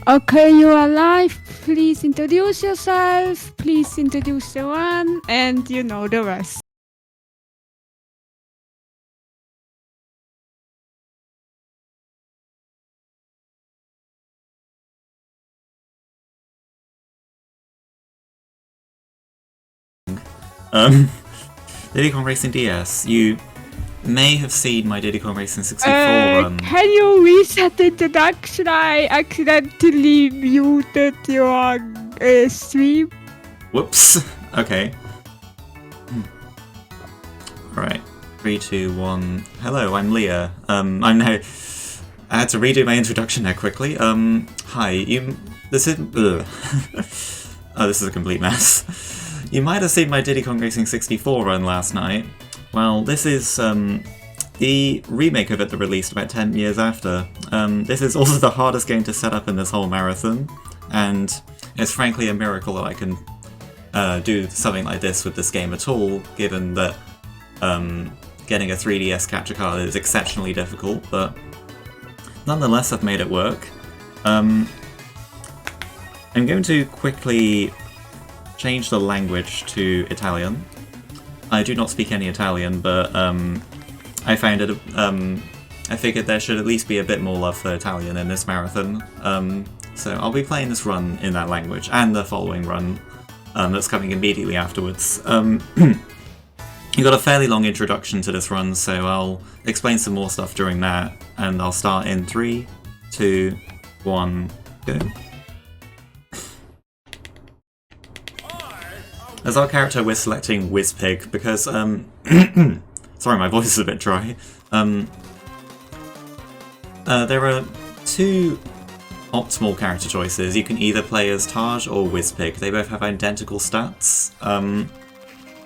Okay, you are live. Please introduce yourself. Please introduce the one, and you know the rest. Um, Diddy Kong Racing DS. You may have seen my Diddy Kong Racing 64 run. Can you reset the introduction? I accidentally muted your stream. Whoops. Okay. Alright. 3, 2, 1. Hello, I'm Leah. I'm now. I had to redo my introduction there quickly. Hi. This is. Oh, this is a complete mess. You might have seen my Diddy Kong Racing 64 run last night. Well, this is the remake of it that released about 10 years after. This is also the hardest game to set up in this whole marathon, and it's frankly a miracle that I can do something like this with this game at all, given that getting a 3DS capture card is exceptionally difficult, but nonetheless I've made it work. I'm going to quickly change the language to Italian. I do not speak any Italian, but I found it. I figured there should at least be a bit more love for Italian in this marathon. So I'll be playing this run in that language, and the following run that's coming immediately afterwards. You got a fairly long introduction to this run, so I'll explain some more stuff during that, and I'll start in 3, 2, 1, go. As our character, we're selecting Whizpig because, sorry, my voice is a bit dry. There are two optimal character choices. You can either play as Taj or Whizpig. They both have identical stats.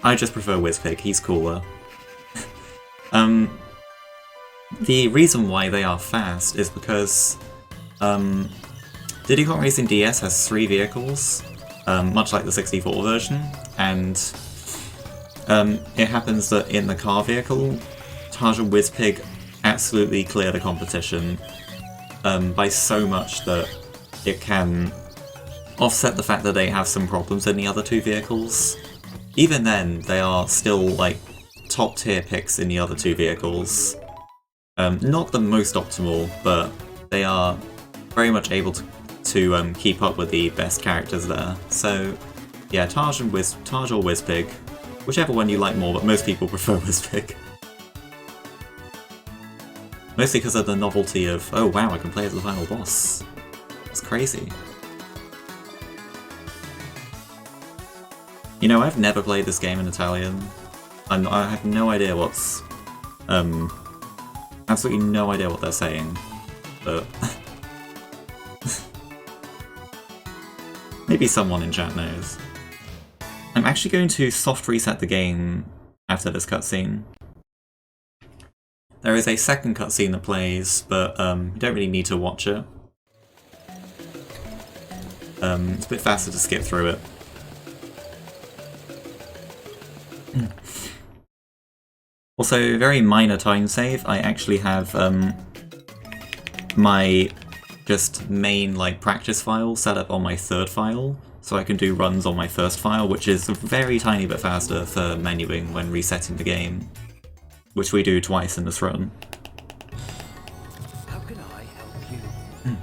I just prefer Whizpig, he's cooler. The reason why they are fast is because Diddy Kong Racing DS has 3 vehicles, much like the 64 version, and it happens that in the car vehicle, Taj and Whizpig absolutely clear the competition by so much that it can offset the fact that they have some problems in the other 2 vehicles. Even then, they are still like top tier picks in the other 2 vehicles. Not the most optimal, but they are very much able to keep up with the best characters there. So yeah, Taj or Whizpig, whichever one you like more, but most people prefer Whizpig. Mostly because of the novelty of, oh wow, I can play as the final boss. That's crazy. You know, I've never played this game in Italian. I have no idea what's... absolutely no idea what they're saying. But... maybe someone in chat knows. I'm actually going to soft reset the game after this cutscene. There is a second cutscene that plays, but you don't really need to watch it. It's a bit faster to skip through it. Also, very minor time save, I actually have my just main like practice file set up on my 3rd file, so I can do runs on my 1st file, which is a very tiny bit faster for menuing when resetting the game, which we do twice in this run. How can I help you?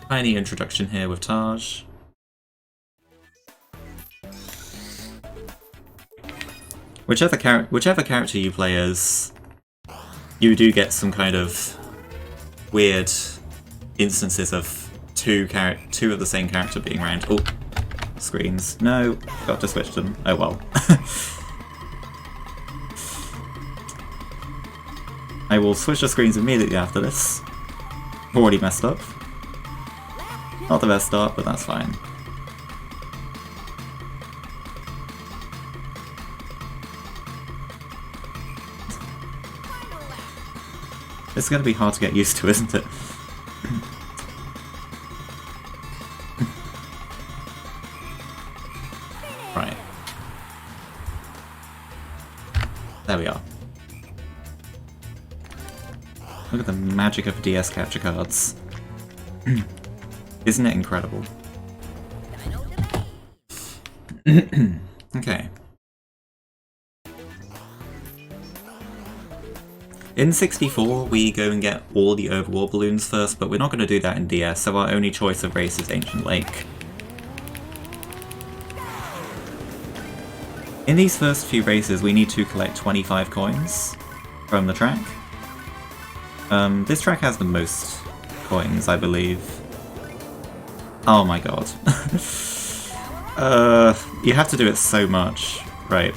Tiny introduction here with Taj. Whichever character you play as, you do get some kind of weird instances of two of the same character being around. Oh, screens. No, got to switch them. Oh well. I will switch the screens immediately after this. Already messed up. Not the best start, but that's fine. It's going to be hard to get used to, isn't it? Right. There we are. Look at the magic of DS capture cards. Isn't it incredible? Okay. In 64, we go and get all the overworld balloons first, but we're not going to do that in DS, so our only choice of race is Ancient Lake. In these first few races, we need to collect 25 coins from the track. This track has the most coins, I believe. Oh my god. You have to do it so much. Right.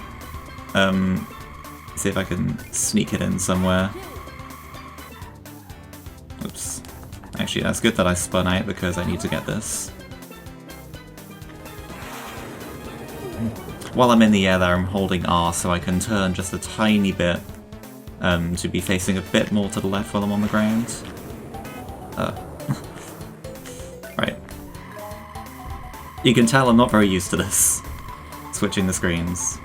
See if I can sneak it in somewhere. Oops. Actually, that's good that I spun out because I need to get this. While I'm in the air there, I'm holding R so I can turn just a tiny bit to be facing a bit more to the left while I'm on the ground. Right. You can tell I'm not very used to this, switching the screens.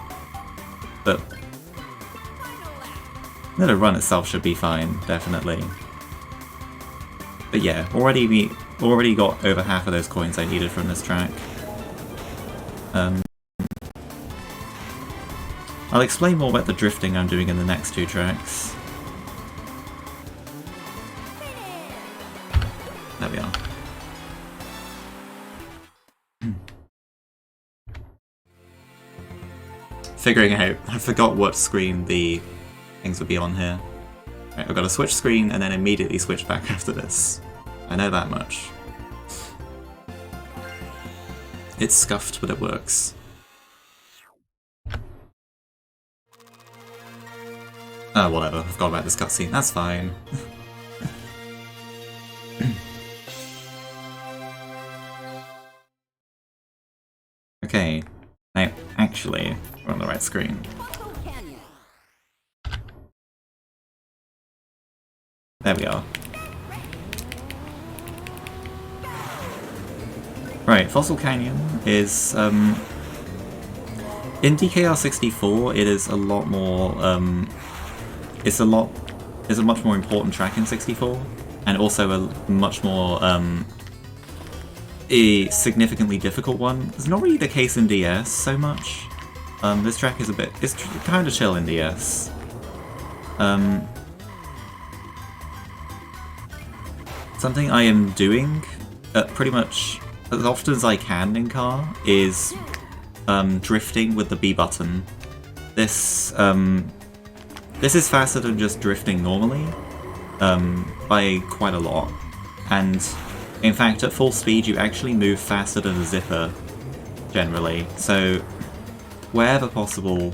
But the run itself should be fine, definitely. But yeah, already got over half of those coins I needed from this track. I'll explain more about the drifting I'm doing in the next two tracks. There we are. Figuring out, I forgot what screen the things would be on here. Right, I've got to switch screen and then immediately switch back after this. I know that much. It's scuffed, but it works. Oh, whatever, I forgot about this cutscene, that's fine. Okay, now, actually, we're on the right screen. There we are. Right, Fossil Canyon is, in DKR64 it is a lot more, it's a much more important track in 64, and also a much more, a significantly difficult one. It's not really the case in DS so much. This track is it's kind of chill in DS. Something I am doing pretty much as often as I can in car is drifting with the B button. This is faster than just drifting normally, by quite a lot. And in fact, at full speed, you actually move faster than a zipper, generally. So, wherever possible,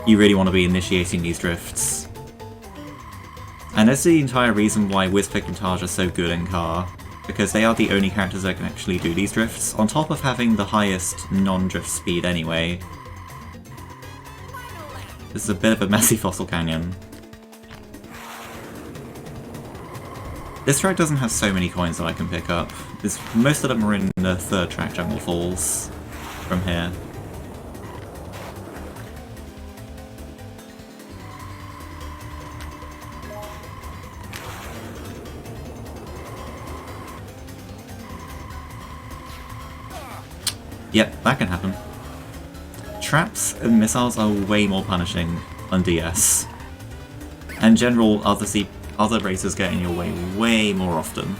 you really want to be initiating these drifts. And that's the entire reason why Wizpick and Taj are so good in car, because they are the only characters that can actually do these drifts, on top of having the highest non-drift speed anyway. This is a bit of a messy Fossil Canyon. This track doesn't have so many coins that I can pick up. Most of them are in the third track, Jungle Falls, from here. Yep, that can happen. Traps and missiles are way more punishing on DS. And general, other races get in your way way more often.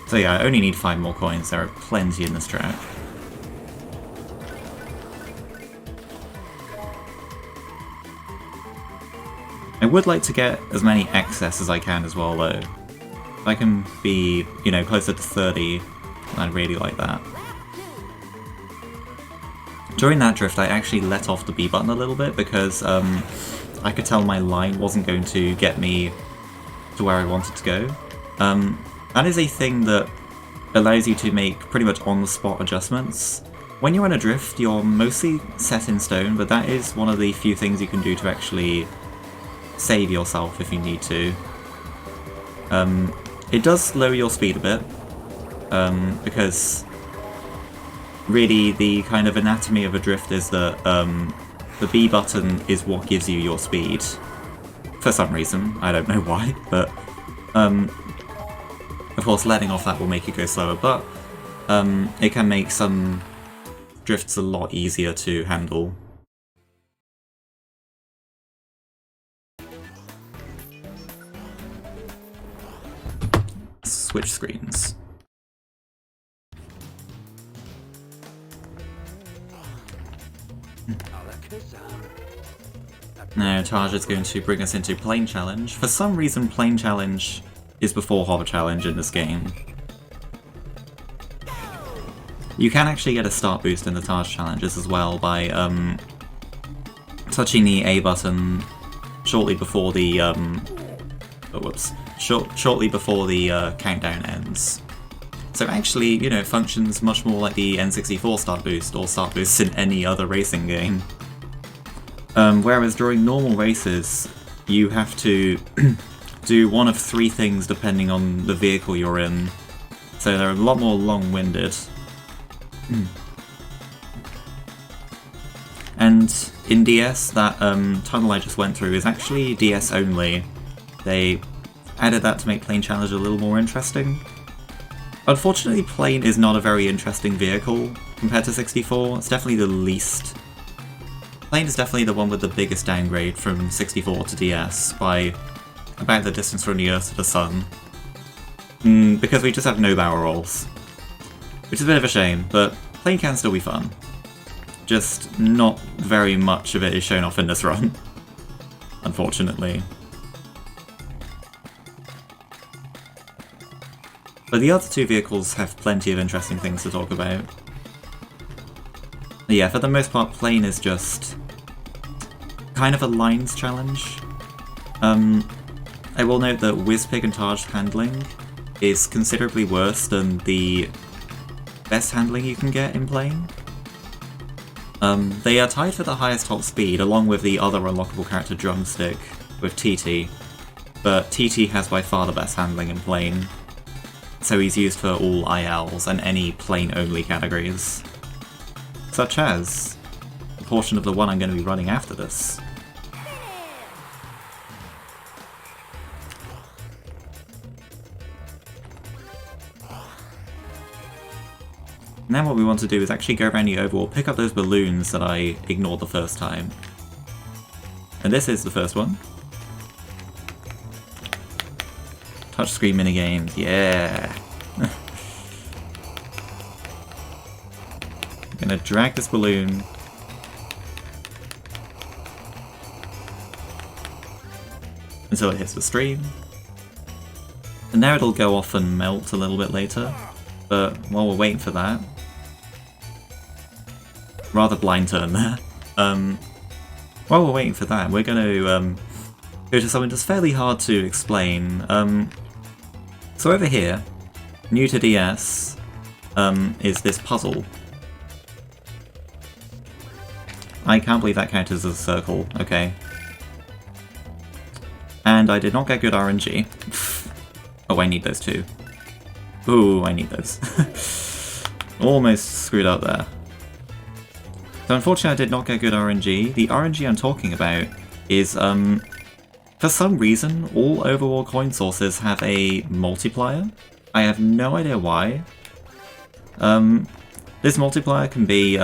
So yeah, I only need 5 more coins, there are plenty in this track. I would like to get as many excess as I can as well though. If I can be, you know, closer to 30, I'd really like that. During that drift I actually let off the B button a little bit because I could tell my line wasn't going to get me to where I wanted to go. That is a thing that allows you to make pretty much on-the-spot adjustments when you're in a drift, you're mostly set in stone, but that is one of the few things you can do to actually save yourself if you need to. It does lower your speed a bit, because really the kind of anatomy of a drift is that the B button is what gives you your speed. For some reason, I don't know why, but of course letting off that will make you go slower, but it can make some drifts a lot easier to handle. Switch screens. Now Taj is going to bring us into Plane Challenge. For some reason Plane Challenge is before Hover Challenge in this game. You can actually get a start boost in the Taj challenges as well by touching the A button shortly before the shortly before the countdown ends. So actually, you know, it functions much more like the N64 start boost or start boost in any other racing game. Whereas during normal races, you have to do one of three things depending on the vehicle you're in. So they're a lot more long-winded. And in DS, that tunnel I just went through is actually DS only. They added that to make Plane Challenge a little more interesting. Unfortunately, Plane is not a very interesting vehicle compared to 64. It's definitely the least. Plane is definitely the one with the biggest downgrade from 64 to DS by about the distance from the Earth to the Sun. Because we just have no barrel rolls. Which is a bit of a shame, but Plane can still be fun. Just not very much of it is shown off in this run, unfortunately. But the other two vehicles have plenty of interesting things to talk about. Yeah, for the most part, Plane is just kind of a lines challenge. I will note that Whizpig and Taj handling is considerably worse than the best handling you can get in Plane. They are tied for the highest top speed, along with the other unlockable character Drumstick with TT, but TT has by far the best handling in Plane, so he's used for all ILs and any Plane-only categories, such as a portion of the one I'm going to be running after this. Now what we want to do is actually go around the overworld, pick up those balloons that I ignored the first time. And this is the first one. Touchscreen minigames, yeah! I'm gonna drag this balloon. Until it hits the stream. And now it'll go off and melt a little bit later. But while we're waiting for that... Rather blind turn there. While we're waiting for that, we're going to go to something that's fairly hard to explain. So over here, new to DS, is this puzzle. I can't believe that counts as a circle, okay. And I did not get good RNG. Oh, I need those too. Ooh, I need those. Almost screwed up there. So unfortunately I did not get good RNG. The RNG I'm talking about is, for some reason, all overworld coin sources have a multiplier. I have no idea why. This multiplier can be,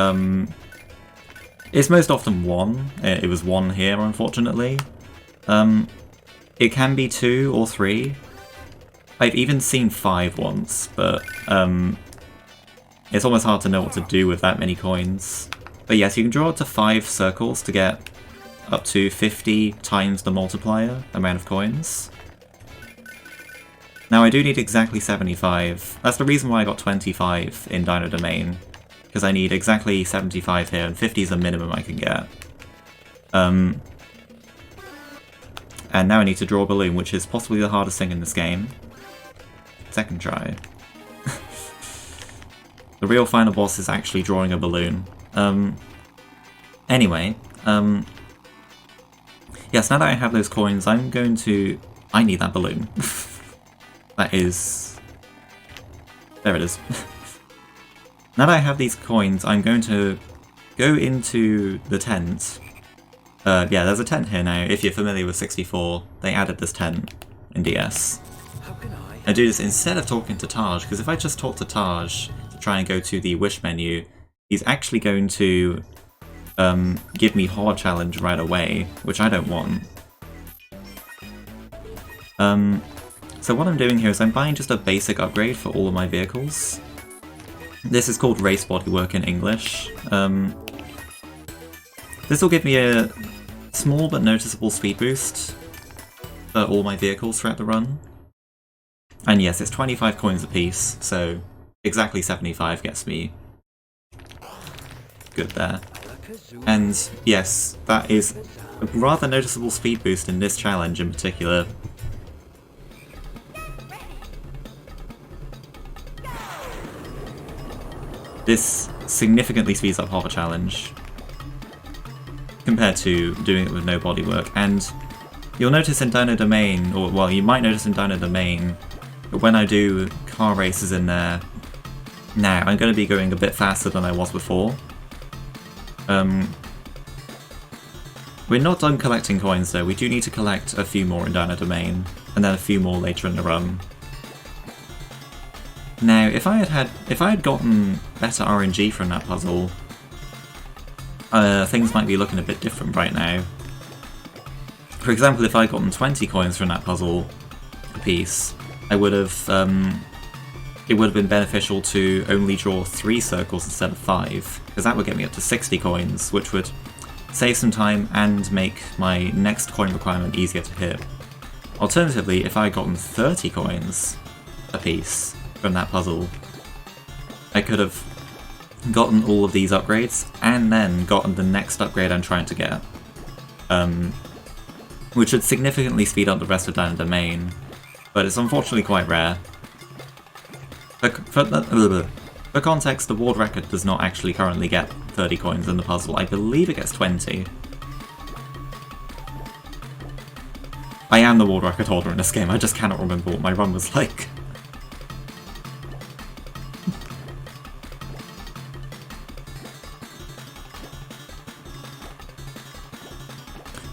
it's most often 1. It was 1 here, unfortunately. It can be 2 or 3. I've even seen 5 once, but it's almost hard to know what to do with that many coins. But yes, you can draw up to 5 circles to get up to 50 times the multiplier amount of coins. Now I do need exactly 75. That's the reason why I got 25 in Dino Domain, because I need exactly 75 here, and 50 is the minimum I can get. And now I need to draw a balloon, which is possibly the hardest thing in this game. Second try. The real final boss is actually drawing a balloon. Anyway, yes, now that I have those coins, I'm going to... I need that balloon. That is... There it is. Now that I have these coins, I'm going to go into the tent. Yeah, there's a tent here now. If you're familiar with 64, they added this tent in DS. How can I do this instead of talking to Taj, because if I just talk to Taj to try and go to the wish menu, he's actually going to give me Horror Challenge right away, which I don't want. So what I'm doing here is I'm buying just a basic upgrade for all of my vehicles. This is called Race Bodywork in English. This will give me a small but noticeable speed boost for all my vehicles throughout the run. And yes, it's 25 coins apiece, so exactly 75 gets me good there. And yes, that is a rather noticeable speed boost in this challenge in particular. This significantly speeds up Hover Challenge compared to doing it with no bodywork, and you'll notice in Dino Domain, or well, you might notice in Dino Domain, that when I do car races in there now, I'm going to be going a bit faster than I was before. We're not done collecting coins though, we do need to collect a few more in Dino Domain, and then a few more later in the run. Now, if I had gotten better RNG from that puzzle, things might be looking a bit different right now. For example, if I'd gotten 20 coins from that puzzle apiece, I would have, it would have been beneficial to only draw 3 circles instead of 5, because that would get me up to 60 coins, which would save some time and make my next coin requirement easier to hit. Alternatively, if I had gotten 30 coins apiece from that puzzle, I could have gotten all of these upgrades and then gotten the next upgrade I'm trying to get, which would significantly speed up the rest of Dino Domain, but it's unfortunately quite rare. For context, the world record does not actually currently get 30 coins in the puzzle. I believe it gets 20. I am the world record holder in this game, I just cannot remember what my run was like.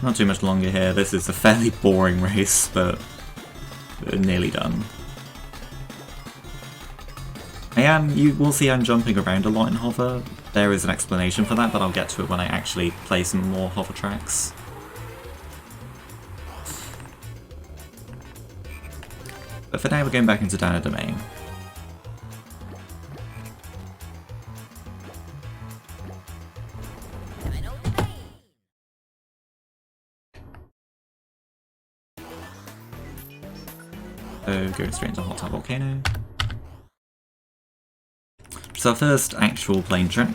Not too much longer here, this is a fairly boring race, but we're nearly done. You will see I'm jumping around a lot in Hover. There is an explanation for that, but I'll get to it when I actually play some more Hover tracks. But for now we're going back into Dino Domain. So going straight into Hot Tub Volcano. So our first actual plane track.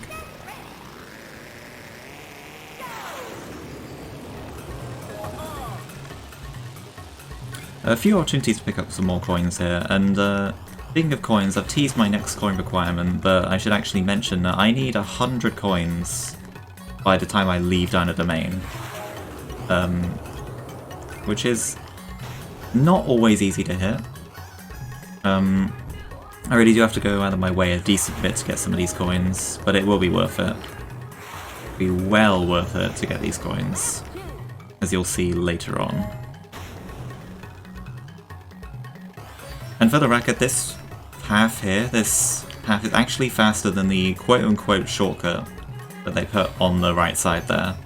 A few opportunities to pick up some more coins here, and speaking of coins, I've teased my next coin requirement, but I should actually mention that I need 100 coins by the time I leave Dino Domain, which is not always easy to hit. I really do have to go out of my way a decent bit to get some of these coins, but it will be worth it. It'll be well worth it to get these coins, as you'll see later on. And for the record, this path here, this path is actually faster than the quote-unquote shortcut that they put on the right side there.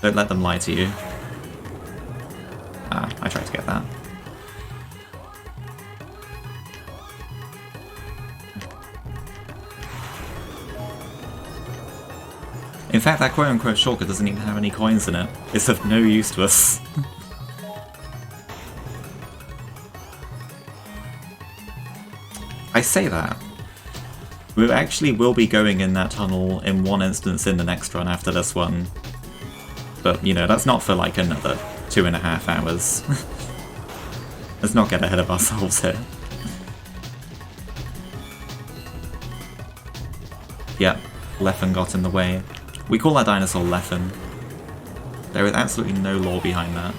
Don't let them lie to you. Ah, I tried to get that. In fact, that quote-unquote shortcut doesn't even have any coins in it. It's of no use to us. I say that. We actually will be going in that tunnel in one instance in the next run after this one. But, you know, that's not for like another 2.5 hours. Let's not get ahead of ourselves here. Yep, Leffen got in the way. We call that dinosaur Leffen. There is absolutely no lore behind that.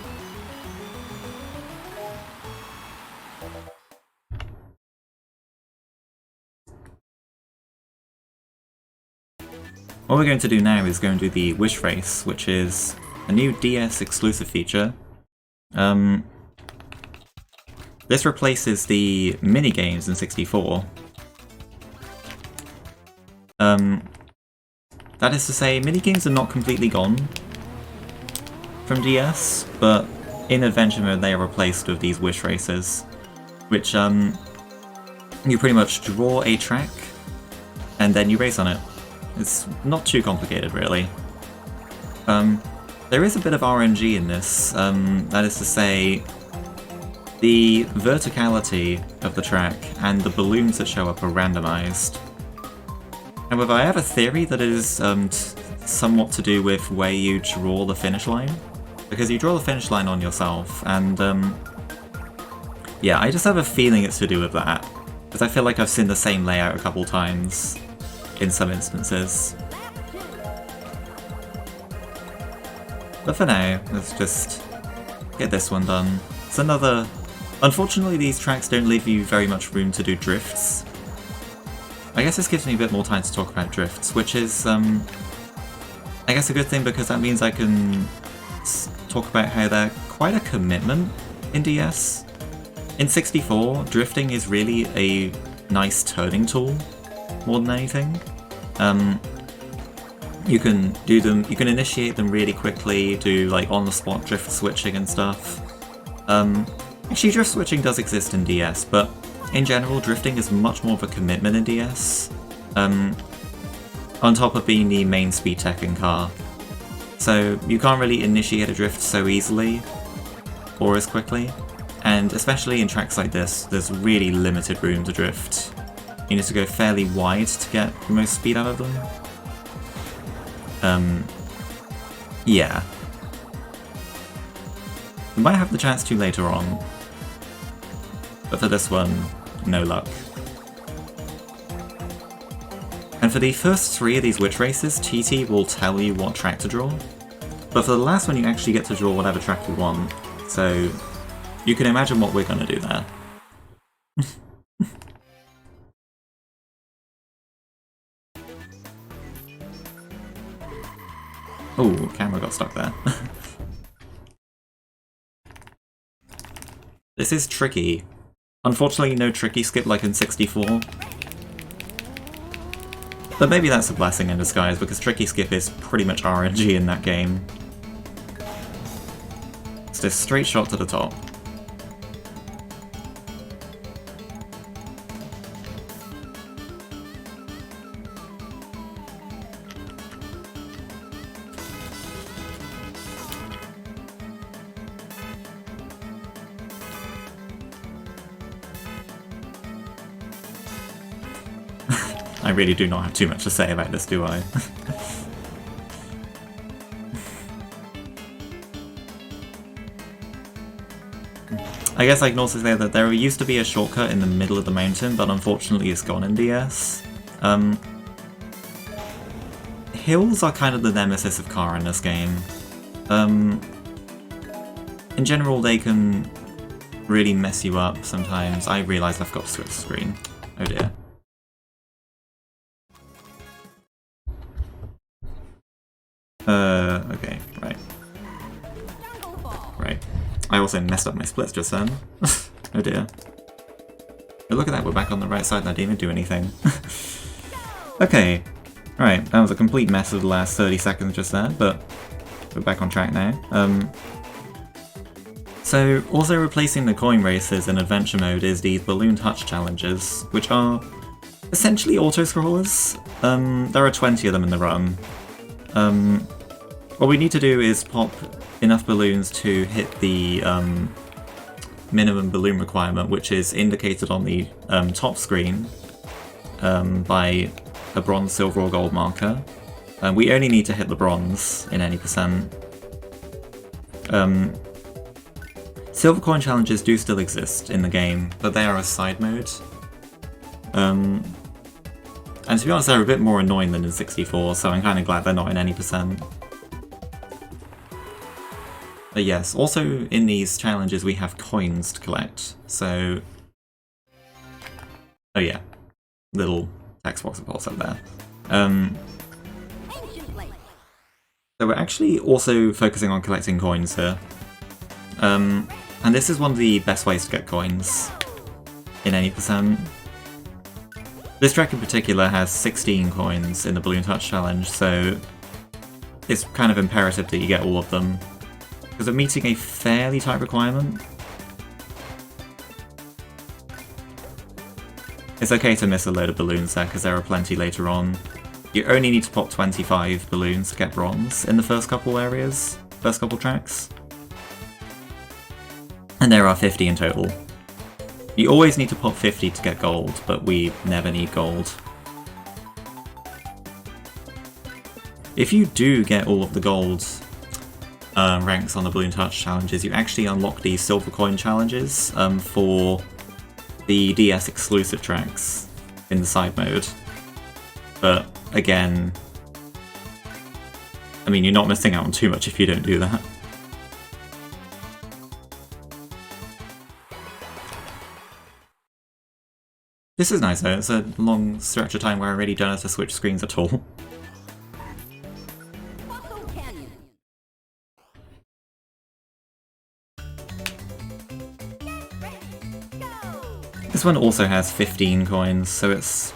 What we're going to do now is go and do the Wish Race, which is a new DS exclusive feature. This replaces the minigames in 64. That is to say, minigames are not completely gone from DS, but in adventure mode they are replaced with these Wish Races, which you pretty much draw a track and then you race on it. It's not too complicated, really. There is a bit of RNG in this, that is to say, the verticality of the track and the balloons that show up are randomized. However, I have a theory that it is somewhat to do with where you draw the finish line, because you draw the finish line on yourself, and yeah, I just have a feeling it's to do with that, because I feel like I've seen the same layout a couple times in some instances. But for now, let's just get this one done. It's another... Unfortunately, these tracks don't leave you very much room to do drifts. I guess this gives me a bit more time to talk about drifts, which is, I guess a good thing, because that means I can talk about how they're quite a commitment in DS. In 64, drifting is really a nice turning tool, more than anything. You can do them, you can initiate them really quickly, do like on-the-spot drift switching and stuff. Actually, drift switching does exist in DS, but in general, drifting is much more of a commitment in DS, on top of being the main speed tech in car. So you can't really initiate a drift so easily, or as quickly, and especially in tracks like this, there's really limited room to drift. You need to go fairly wide to get the most speed out of them. Yeah. We might have the chance to later on, but for this one, no luck. And for the first 3 of these Witch Races, TT will tell you what track to draw, but for the last one you actually get to draw whatever track you want, so you can imagine what we're gonna do there. Oh, camera got stuck there. This is tricky. Unfortunately, no tricky skip like in 64. But maybe that's a blessing in disguise, because tricky skip is pretty much RNG in that game. It's this straight shot to the top. I really do not have too much to say about this, do I? I guess I can also say that there used to be a shortcut in the middle of the mountain, but unfortunately it's gone in DS. Hills are kind of the nemesis of car in this game. In general, they can really mess you up sometimes. I realise I've got to switch the screen. Oh dear. Okay, right. Right. I also messed up my splits just then. Oh dear. But look at that, we're back on the right side and I didn't even do anything. Okay. Alright, that was a complete mess of the last 30 seconds just there, but we're back on track now. So, also replacing the coin races in adventure mode is these balloon touch challenges, which are essentially auto-scrollers. There are 20 of them in the run. What we need to do is pop enough balloons to hit the minimum balloon requirement, which is indicated on the top screen by a bronze, silver, or gold marker. We only need to hit the bronze in any percent. Silver coin challenges do still exist in the game, but they are a side mode. And to be honest, they're a bit more annoying than in 64, so I'm kind of glad they're not in any percent. But yes, also in these challenges we have coins to collect, so... Oh yeah, little text box pops up there. So we're actually also focusing on collecting coins here. And this is one of the best ways to get coins in any percent. This track in particular has 16 coins in the Balloon Touch challenge, so it's kind of imperative that you get all of them. Because they're meeting a fairly tight requirement. It's okay to miss a load of balloons there, because there are plenty later on. You only need to pop 25 balloons to get bronze in the first couple areas, first couple tracks. And there are 50 in total. You always need to pop 50 to get gold, but we never need gold. If you do get all of the gold ranks on the Balloon Touch challenges, you actually unlock the silver coin challenges for the DS exclusive tracks in the side mode. But again, I mean, you're not missing out on too much if you don't do that. This is nice though, it's a long stretch of time where I really don't have to switch screens at all. This one also has 15 coins, so it's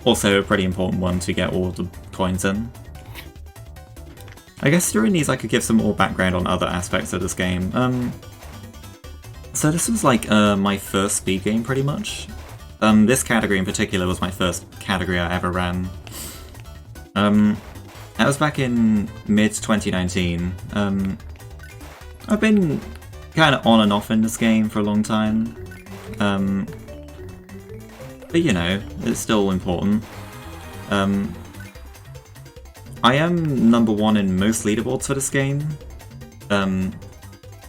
also a pretty important one to get all of the coins in. I guess during these I could give some more background on other aspects of this game. So this was like my first speed game pretty much. This category in particular was my first category I ever ran. That was back in mid-2019. I've been kind of on and off in this game for a long time. But you know, it's still important. I am number 1 in most leaderboards for this game.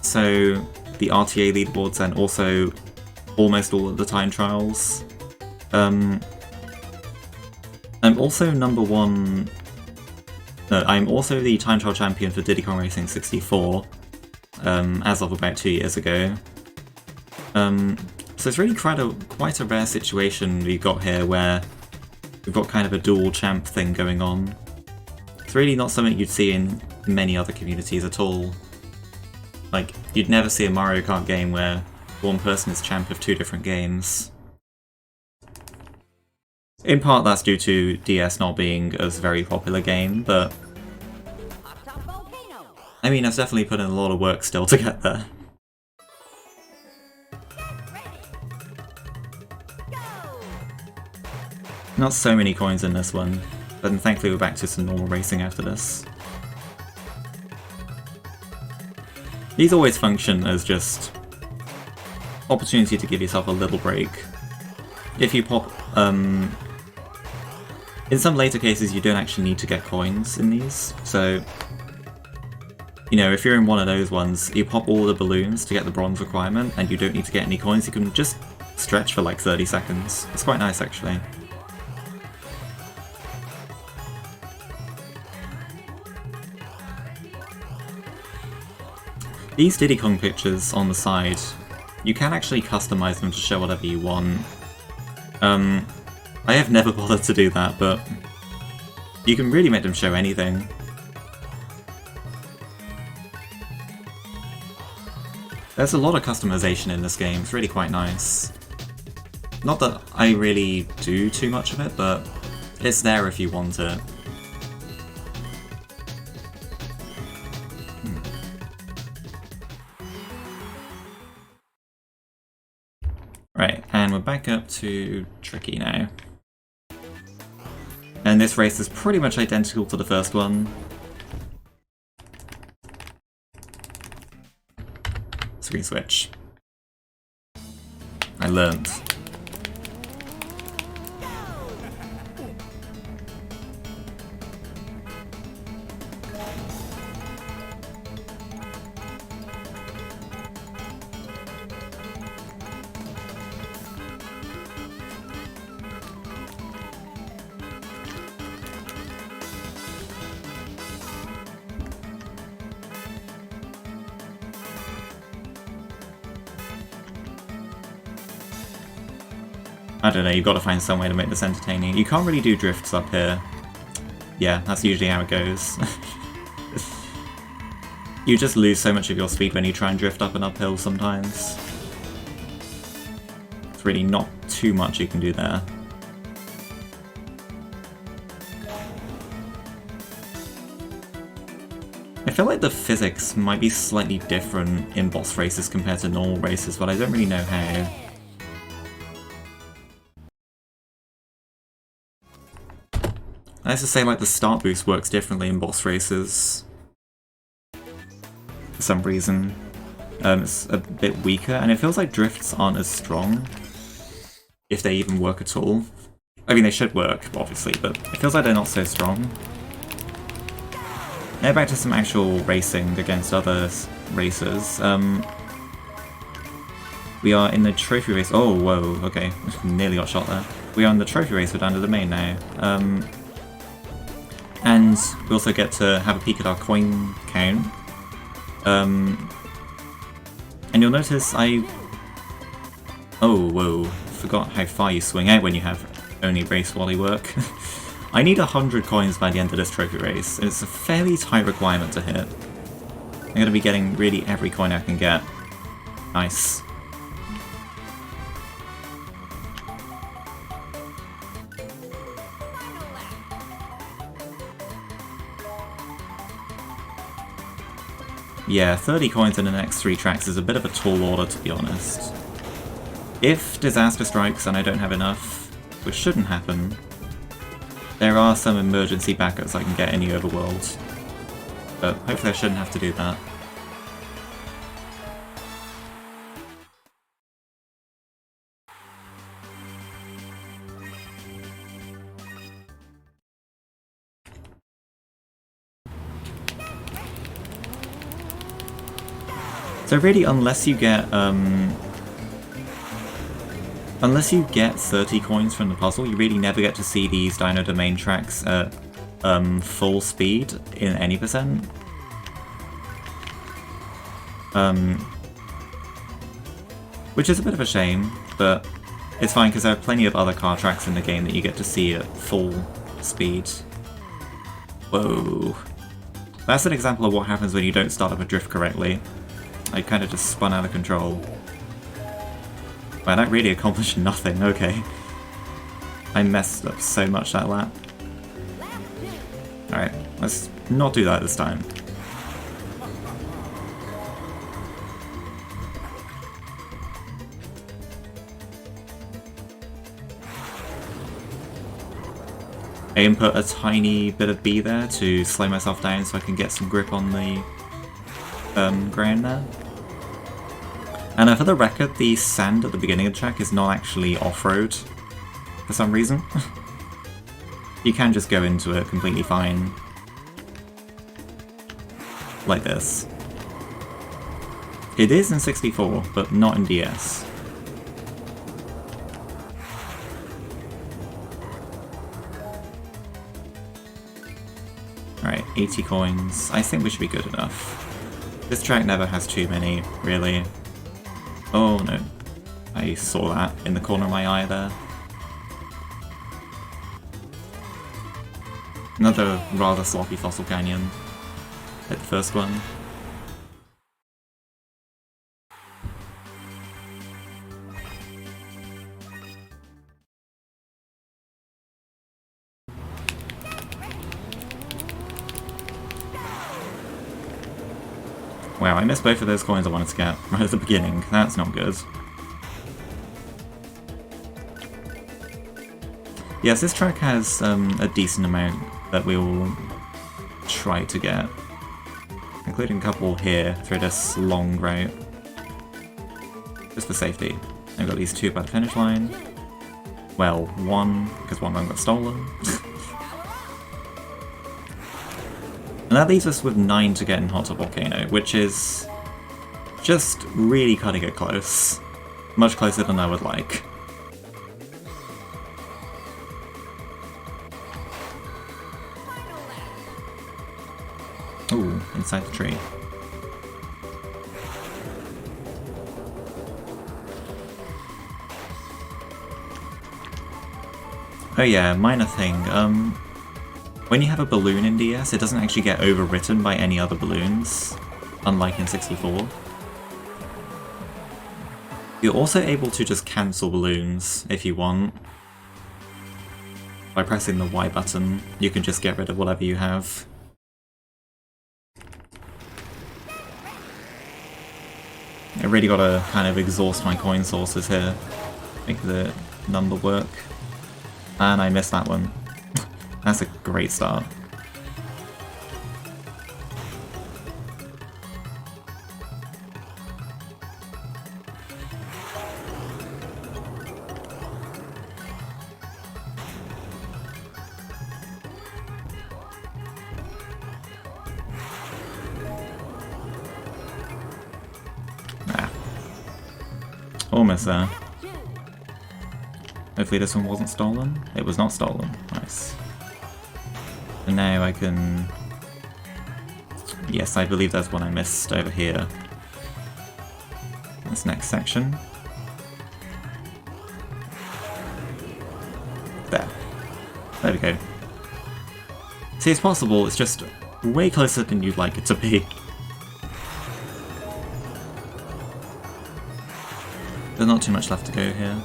So the RTA leaderboards and also almost all of the time trials. I'm also number 1... No, I'm also the time trial champion for Diddy Kong Racing 64, as of about 2 years ago. So it's really quite a rare situation we've got here where we've got kind of a dual champ thing going on. It's really not something you'd see in many other communities at all. Like, you'd never see a Mario Kart game where one person is champ of 2 different games. In part that's due to DS not being a very popular game, but... I mean, I've definitely put in a lot of work still to get there. Not so many coins in this one, but then thankfully we're back to some normal racing after this. These always function as just opportunity to give yourself a little break. If you pop, in some later cases you don't actually need to get coins in these, so, you know, if you're in one of those ones, you pop all the balloons to get the bronze requirement and you don't need to get any coins, you can just stretch for like 30 seconds. It's quite nice actually. These Diddy Kong pictures on the side, you can actually customize them to show whatever you want. I have never bothered to do that, but you can really make them show anything. There's a lot of customization in this game, it's really quite nice. Not that I really do too much of it, but it's there if you want it. Right, and we're back up to Tricky now. And this race is pretty much identical to the first one. Screen switch. I learned. I don't know, you've got to find some way to make this entertaining. You can't really do drifts up here. Yeah, that's usually how it goes. You just lose so much of your speed when you try and drift up an uphill sometimes. It's really not too much you can do there. I feel like the physics might be slightly different in boss races compared to normal races, but I don't really know how. I have to say, like, the start boost works differently in boss races. For some reason. It's a bit weaker, and it feels like drifts aren't as strong. If they even work at all. I mean, they should work, obviously, but it feels like they're not so strong. Now back to some actual racing against other racers. We are in the trophy race. Oh, whoa, okay. Nearly got shot there. We are in the trophy race, we're down to the main now. And we also get to have a peek at our coin count. And you'll notice oh, whoa. Forgot how far you swing out when you have only race wally work. I need 100 coins by the end of this trophy race. It's a fairly tight requirement to hit. I'm going to be getting really every coin I can get. Nice. Yeah, 30 coins in the next 3 tracks is a bit of a tall order, to be honest. If disaster strikes and I don't have enough, which shouldn't happen, there are some emergency backups I can get in the overworld. But hopefully I shouldn't have to do that. So really, unless you get 30 coins from the puzzle, you really never get to see these Dino Domain tracks at full speed in any percent. Which is a bit of a shame, but it's fine because there are plenty of other car tracks in the game that you get to see at full speed. Whoa. That's an example of what happens when you don't start up a drift correctly. I kind of just spun out of control. Wow, that really accomplished nothing, okay. I messed up so much that lap. Alright, let's not do that this time. I input a tiny bit of B there to slow myself down so I can get some grip on the ground there. And for the record, the sand at the beginning of the track is not actually off-road for some reason. You can just go into it completely fine. Like this. It is in 64, but not in DS. Alright, 80 coins. I think we should be good enough. This track never has too many, really. Oh no. I saw that in the corner of my eye there. Another rather sloppy Fossil Canyon. Hit the first one. Wow, I missed both of those coins I wanted to get right at the beginning. That's not good. Yes, this track has a decent amount that we will try to get. Including a couple here through this long route. Just for safety. I've got these 2 by the finish line. Well, 1, because one of them got stolen. And that leaves us with 9 to get in Hot Top Volcano, which is just really cutting it close. Much closer than I would like. Ooh, inside the tree. Oh yeah, minor thing. When you have a balloon in DS, it doesn't actually get overwritten by any other balloons, unlike in 64. You're also able to just cancel balloons if you want. By pressing the Y button, you can just get rid of whatever you have. I really gotta kind of exhaust my coin sources here, make the number work. And I missed that one. That's a great start. Almost there. Hopefully this one wasn't stolen. It was not stolen. Nice. And now I can... Yes, I believe there's one I missed over here. This next section. There. There we go. See, it's possible, it's just way closer than you'd like it to be. There's not too much left to go here.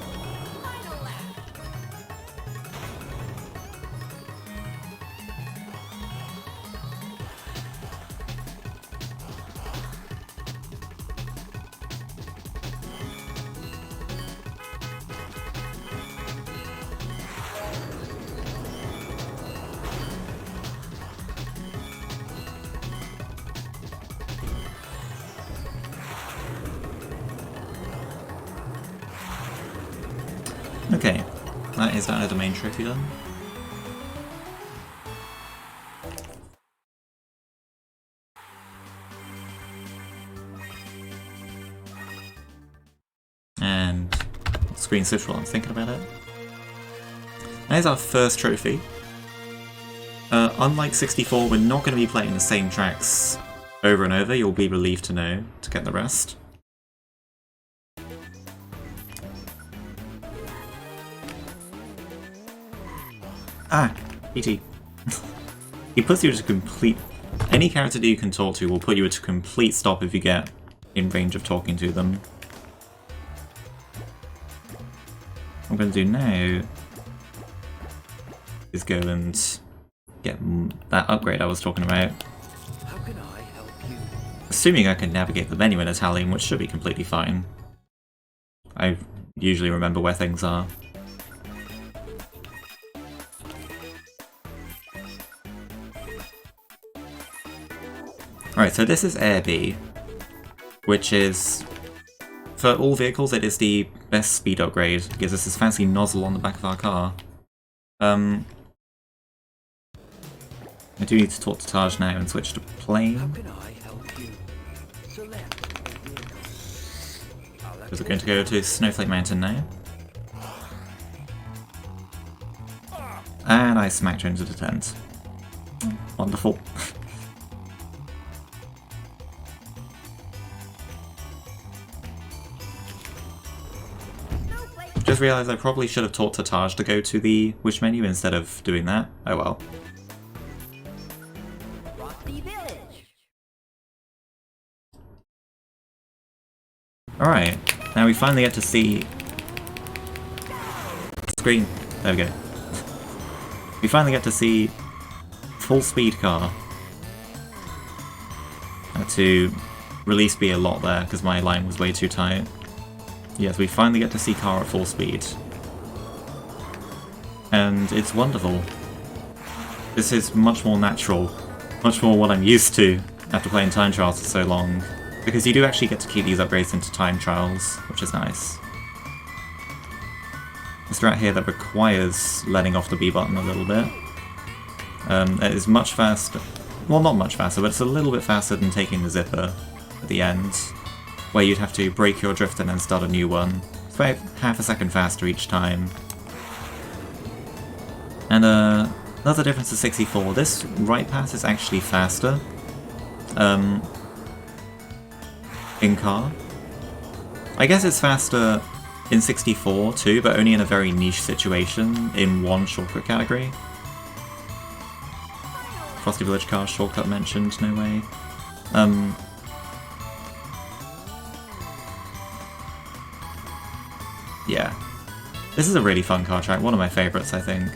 Okay, that is that domain trophy done. And screen switch while I'm thinking about it. That is our first trophy. Unlike 64, we're not going to be playing the same tracks over and over. You'll be relieved to know to get the rest. Ah, E.T. He puts you to complete... Any character that you can talk to will put you at a complete stop if you get in range of talking to them. What I'm going to do now is go and get that upgrade I was talking about. How can I help you? Assuming I can navigate the menu in Italian, which should be completely fine. I usually remember where things are. Alright, so this is Air B, which is, for all vehicles, it is the best speed upgrade. It gives us this fancy nozzle on the back of our car. I do need to talk to Taj now and switch to plane. How can I help you? Select. Because we're going to go to Snowflake Mountain now. And I smacked her into the tent. Wonderful. Just realised I probably should have taught to Taj to go to the wish menu instead of doing that. Oh well. Alright, now we finally get to see... Screen. There we go. We finally get to see full speed car. I had to release B a lot there because my line was way too tight. Yes, we finally get to see car at full speed. And it's wonderful. This is much more natural, much more what I'm used to after playing time trials for so long. Because you do actually get to keep these upgrades into time trials, which is nice. There's a strat here that requires letting off the B button a little bit. It is much faster, well not much faster, but it's a little bit faster than taking the zipper at the end, where you'd have to break your drift and then start a new one. It's about half a second faster each time. And another difference to 64, this right pass is actually faster. In car. I guess it's faster in 64 too, but only in a very niche situation in one shortcut category. Frosty Village Car shortcut mentioned, no way. Yeah. This is a really fun car track, one of my favourites, I think.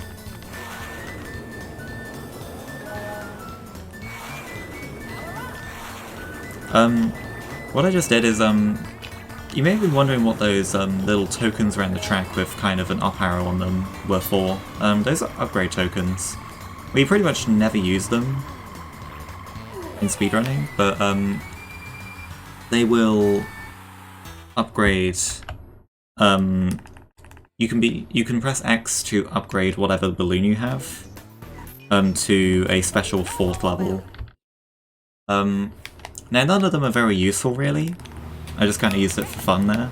What I just did is, you may have been wondering what those little tokens around the track with kind of an up arrow on them were for. Those are upgrade tokens. We pretty much never use them in speedrunning, but they will upgrade. You can press X to upgrade whatever balloon you have to a special 4th level. Now none of them are very useful really. I just kind of used it for fun there.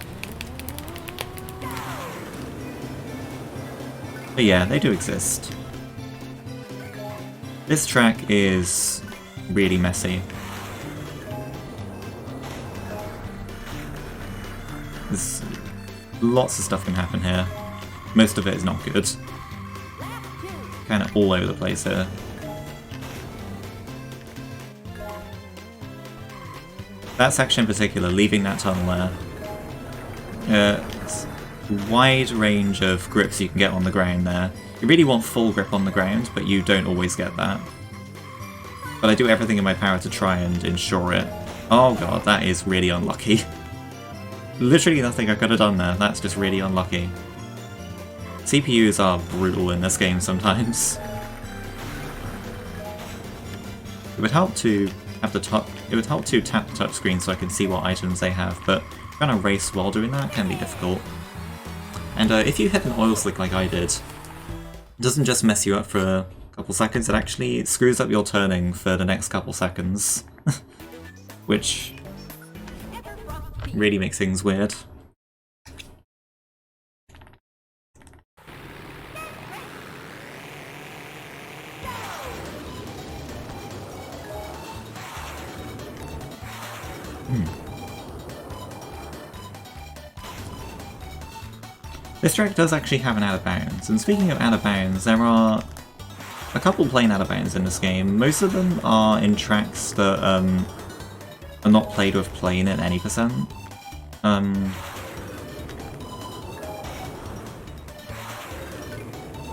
But yeah, they do exist. This track is really messy. There's lots of stuff can happen here. Most of it is not good. Kind of all over the place here. That section in particular, leaving that tunnel there. It's a wide range of grips you can get on the ground there. You really want full grip on the ground, but you don't always get that. But I do everything in my power to try and ensure it. Oh god, that is really unlucky. Literally nothing I could have done there, that's just really unlucky. CPUs are brutal in this game sometimes. It would help to have the tap the touchscreen so I can see what items they have, but trying to race while doing that can be difficult. And if you hit an oil slick like I did, it doesn't just mess you up for a couple seconds, it actually screws up your turning for the next couple seconds. Which really makes things weird. This track does actually have an out of bounds, and speaking of out of bounds, there are a couple plain out of bounds in this game. Most of them are in tracks that are not played with plane at any percent.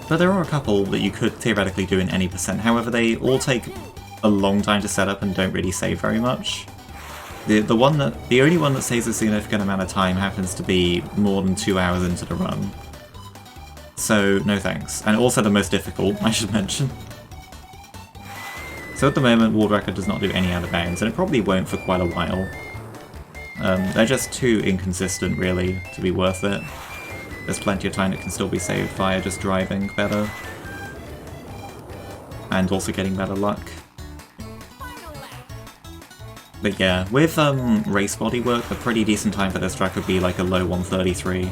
But there are a couple that you could theoretically do in any percent, however they all take a long time to set up and don't really save very much. The only one that saves a significant amount of time happens to be more than 2 hours into the run. So, no thanks. And also the most difficult, I should mention. So at the moment, World Record does not do any out of bounds, and it probably won't for quite a while. They're just too inconsistent, really, to be worth it. There's plenty of time that can still be saved via just driving better. And also getting better luck. But yeah, with race body work, a pretty decent time for this track would be like a low 133.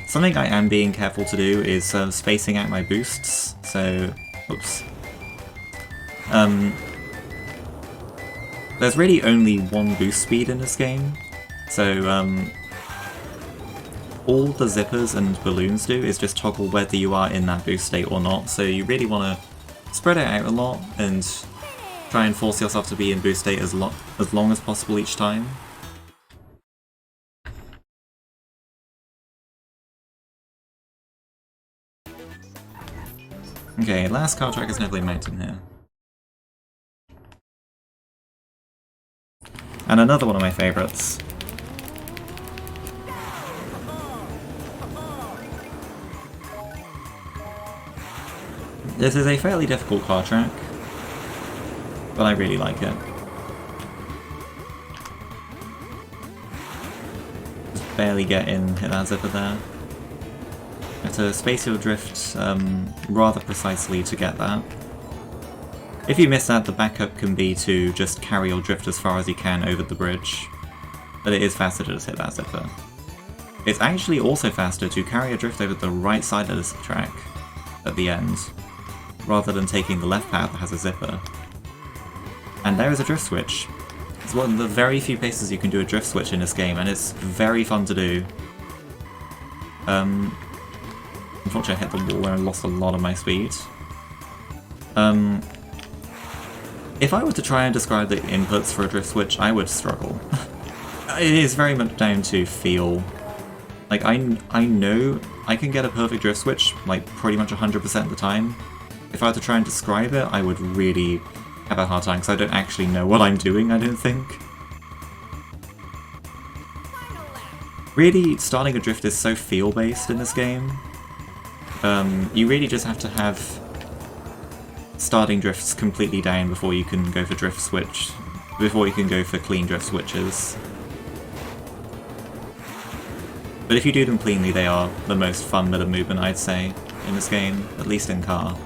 Something I am being careful to do is spacing out my boosts, so... oops. There's really only one boost speed in this game, so all the zippers and balloons do is just toggle whether you are in that boost state or not, so you really want to spread it out a lot and try and force yourself to be in boost state as long as possible each time. Okay, last car track is Neverly Mountain here. And another one of my favourites. This is a fairly difficult car track, but I really like it. Just barely get in, hit that zipper there. You have to space your drift rather precisely to get that. If you miss that, the backup can be to just carry your drift as far as you can over the bridge, but it is faster to just hit that zipper. It's actually also faster to carry your drift over the right side of this track at the end, rather than taking the left path that has a zipper. And there is a drift switch. It's one of the very few places you can do a drift switch in this game, and it's very fun to do. Unfortunately I hit the wall where I lost a lot of my speed. If I were to try and describe the inputs for a drift switch, I would struggle. It is very much down to feel. Like, I know I can get a perfect drift switch, like, pretty much 100% of the time. If I were to try and describe it, I would really have a hard time, because I don't actually know what I'm doing, I don't think. Really, starting a drift is so feel-based in this game. You really just have to have starting drifts completely down before you can go for drift switch, before you can go for clean drift switches. But if you do them cleanly, they are the most fun bit of movement, I'd say, in this game, at least in car.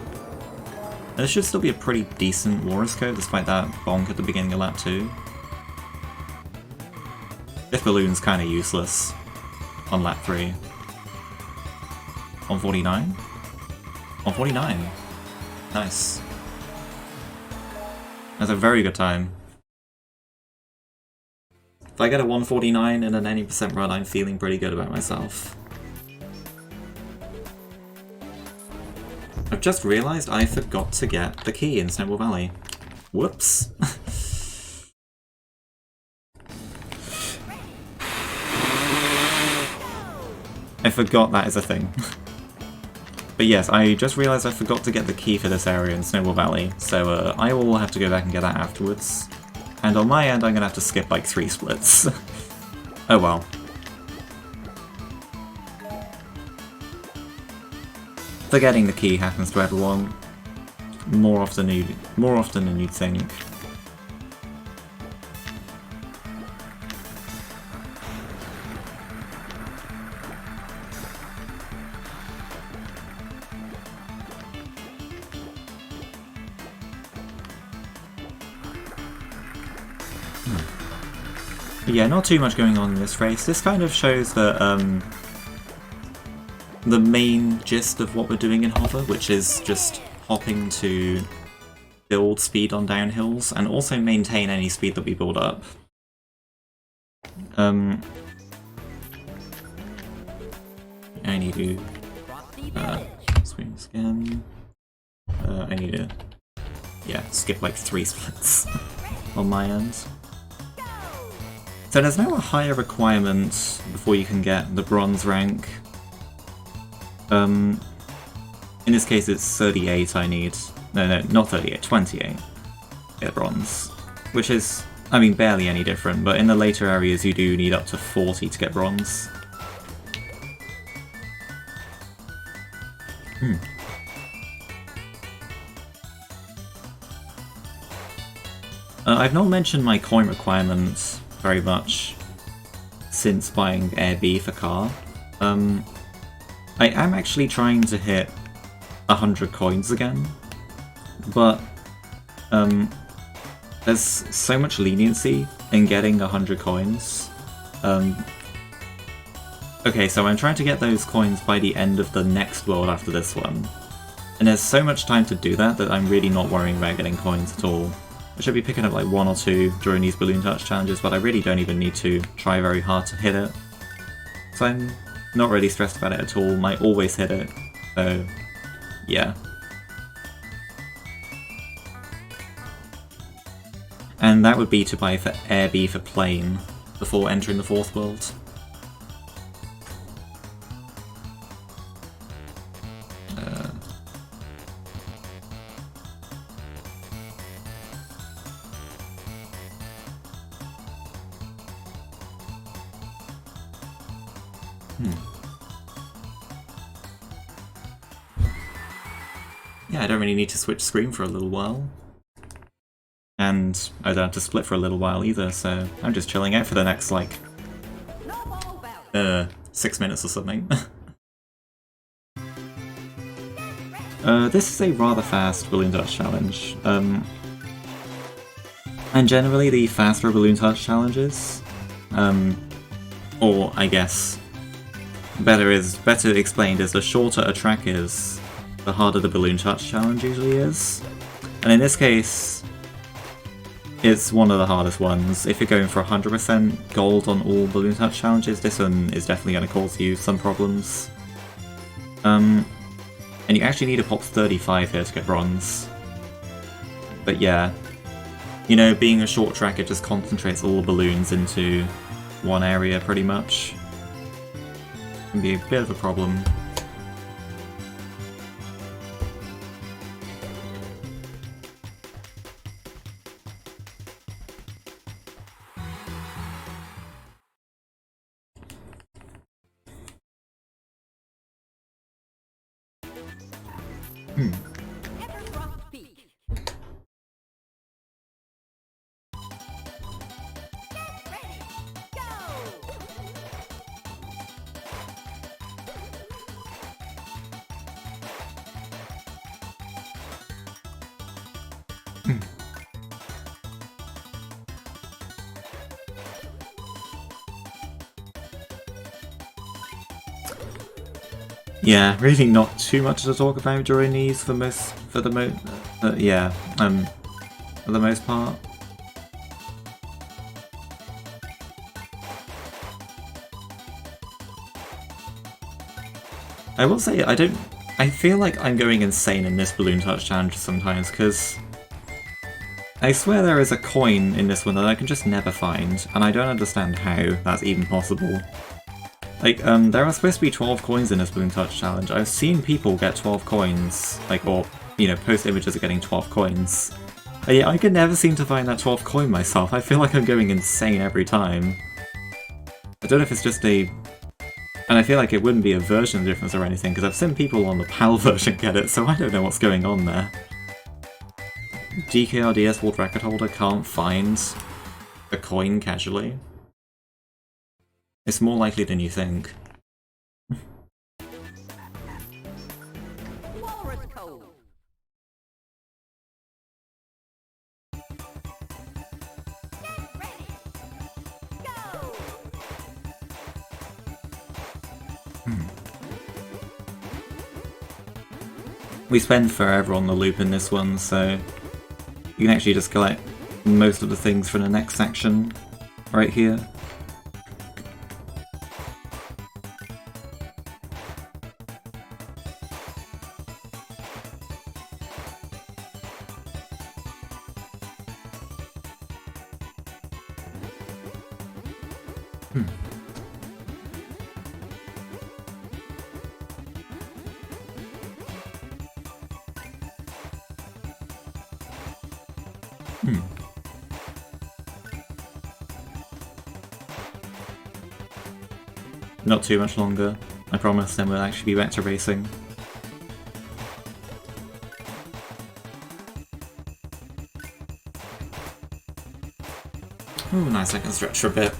And this should still be a pretty decent Walrus code, despite that bonk at the beginning of lap 2. This balloon's kinda useless on lap 3. On 49? On 49! Nice. That's a very good time. If I get a 149 in an 80% run, I'm feeling pretty good about myself. I've just realised I forgot to get the key in Snowball Valley. Whoops. I forgot that is a thing. But yes, I just realised I forgot to get the key for this area in Snowball Valley, so I will have to go back and get that afterwards. And on my end, I'm gonna have to skip like 3 splits. Oh well. Forgetting the key happens to everyone more often than you'd think. But yeah, not too much going on in this race. This kind of shows that the main gist of what we're doing in Hover, which is just hopping to build speed on downhills and also maintain any speed that we build up. I need to swing again. I need to skip like 3 splits on my end. So there's now a higher requirement before you can get the bronze rank. In this case it's 38 I need. No, not 38, 28 to get bronze. Which is, I mean, barely any different, but in the later areas you do need up to 40 to get bronze. I've not mentioned my coin requirements very much since buying Air B for car. I am actually trying to hit 100 coins again, but there's so much leniency in getting 100 coins. Okay, so I'm trying to get those coins by the end of the next world after this one, and there's so much time to do that that I'm really not worrying about getting coins at all. I should be picking up like 1 or 2 during these balloon touch challenges, but I really don't even need to try very hard to hit it. So I'm not really stressed about it at all. I always hit it, so yeah. And that would be to buy for Air B for plane before entering the 4th world. Yeah, I don't really need to switch screen for a little while. And I don't have to split for a little while either, so I'm just chilling out for the next, like, 6 minutes or something. This is a rather fast balloon touch challenge. And generally the faster balloon touch challenges, or I guess better explained is the shorter a track is, the harder the balloon touch challenge usually is. And in this case, It's one of the hardest ones. If you're going for 100% gold on all Balloon Touch challenges, this one is definitely going to cause you some problems. And you actually need to pop 35 here to get bronze. But yeah, you know, being a short track, it just concentrates all the balloons into one area pretty much. Can be a bit of a problem. Yeah, really not too much to talk about during these for the most part. I will say, I feel like I'm going insane in this Balloon Touch challenge sometimes, because I swear there is a coin in this one that I can just never find, and I don't understand how that's even possible. Like, there are supposed to be 12 coins in this Balloon Touch challenge. I've seen people get 12 coins, like, or, you know, post images of getting 12 coins. And yeah, I can never seem to find that 12th coin myself. I feel like I'm going insane every time. I don't know if it's just a... And I feel like it wouldn't be a version difference or anything, because I've seen people on the PAL version get it, so I don't know what's going on there. GKRDS World Record Holder can't find a coin casually. It's more likely than you think. We spend forever on the loop in this one, so you can actually just collect most of the things from the next section right here. Not too much longer, I promise, then we'll actually be back to racing. Ooh, nice, I can stretch for a bit.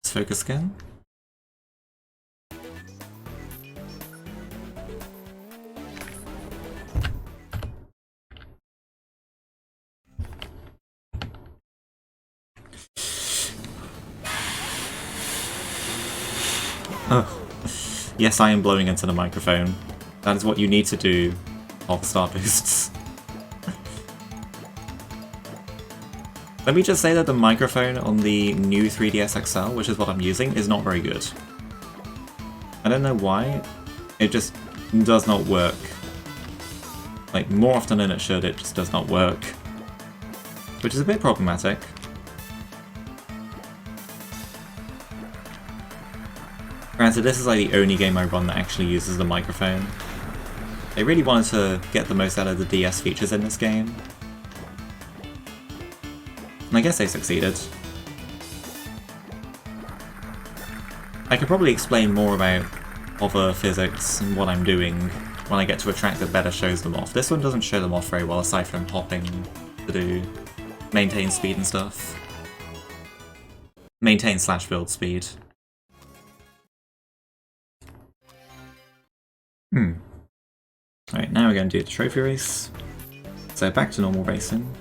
Focus again. Oh. Yes, I am blowing into the microphone. That is what you need to do off star boosts. Let me just say that the microphone on the new 3DS XL, which is what I'm using, is not very good. I don't know why, it just does not work. Like, more often than it should, it just does not work. Which is a bit problematic. Granted, this is like the only game I run that actually uses the microphone. They really wanted to get the most out of the DS features in this game. And I guess they succeeded. I could probably explain more about other physics and what I'm doing when I get to a track that better shows them off. This one doesn't show them off very well, aside from hopping to do maintain speed and stuff. Maintain/build speed. Alright, now we're going to do the trophy race. So back to normal racing.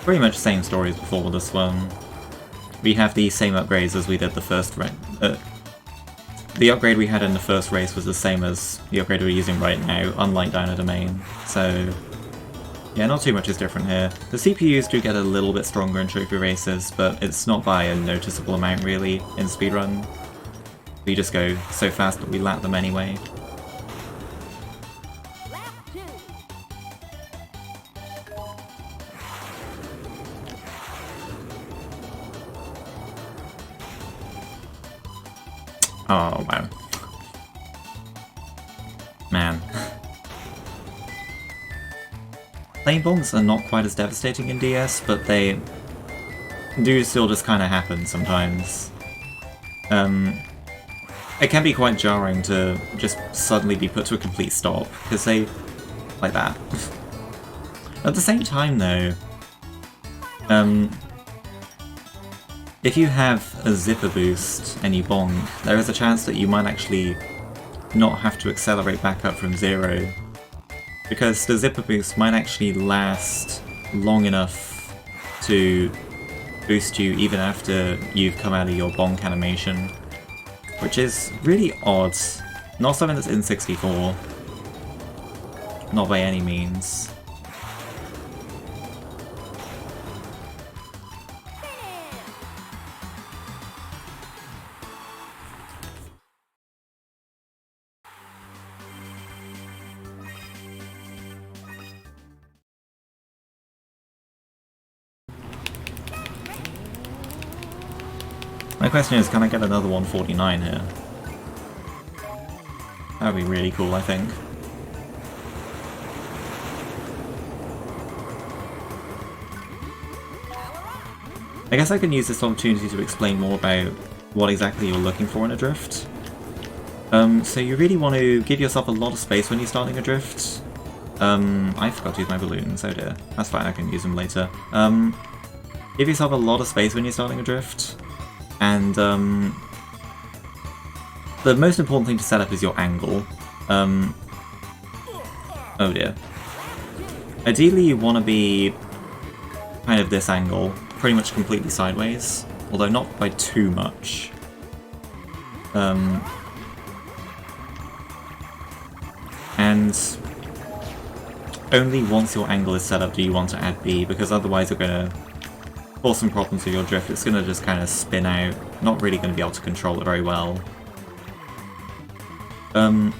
Pretty much the same story as before with this one. We have the same upgrades as we did the first race. The upgrade we had in the first race was the same as the upgrade we're using right now, unlike Dino Domain. So yeah, not too much is different here. The CPUs do get a little bit stronger in trophy races, but it's not by a noticeable amount really in speedrun. We just go so fast that we lap them anyway. Oh, wow. Man. Plane bombs are not quite as devastating in DS, but they do still just kind of happen sometimes. It can be quite jarring to just suddenly be put to a complete stop, because they... like that. At the same time though, if you have a zipper boost and you bonk, there is a chance that you might actually not have to accelerate back up from 0. Because the zipper boost might actually last long enough to boost you even after you've come out of your bonk animation. Which is really odd. Not something that's in 64. Not by any means. My question is, can I get another 149 here? That would be really cool, I think. I guess I can use this opportunity to explain more about what exactly you're looking for in a drift. So you really want to give yourself a lot of space when you're starting a drift. I forgot to use my balloons, oh dear. That's fine, I can use them later. Give yourself a lot of space when you're starting a drift. And the most important thing to set up is your angle. Oh dear. Ideally you want to be kind of this angle, pretty much completely sideways, although not by too much. And only once your angle is set up do you want to add B, because otherwise you're going to cause some problems with your drift. It's going to just kind of spin out, not really going to be able to control it very well. And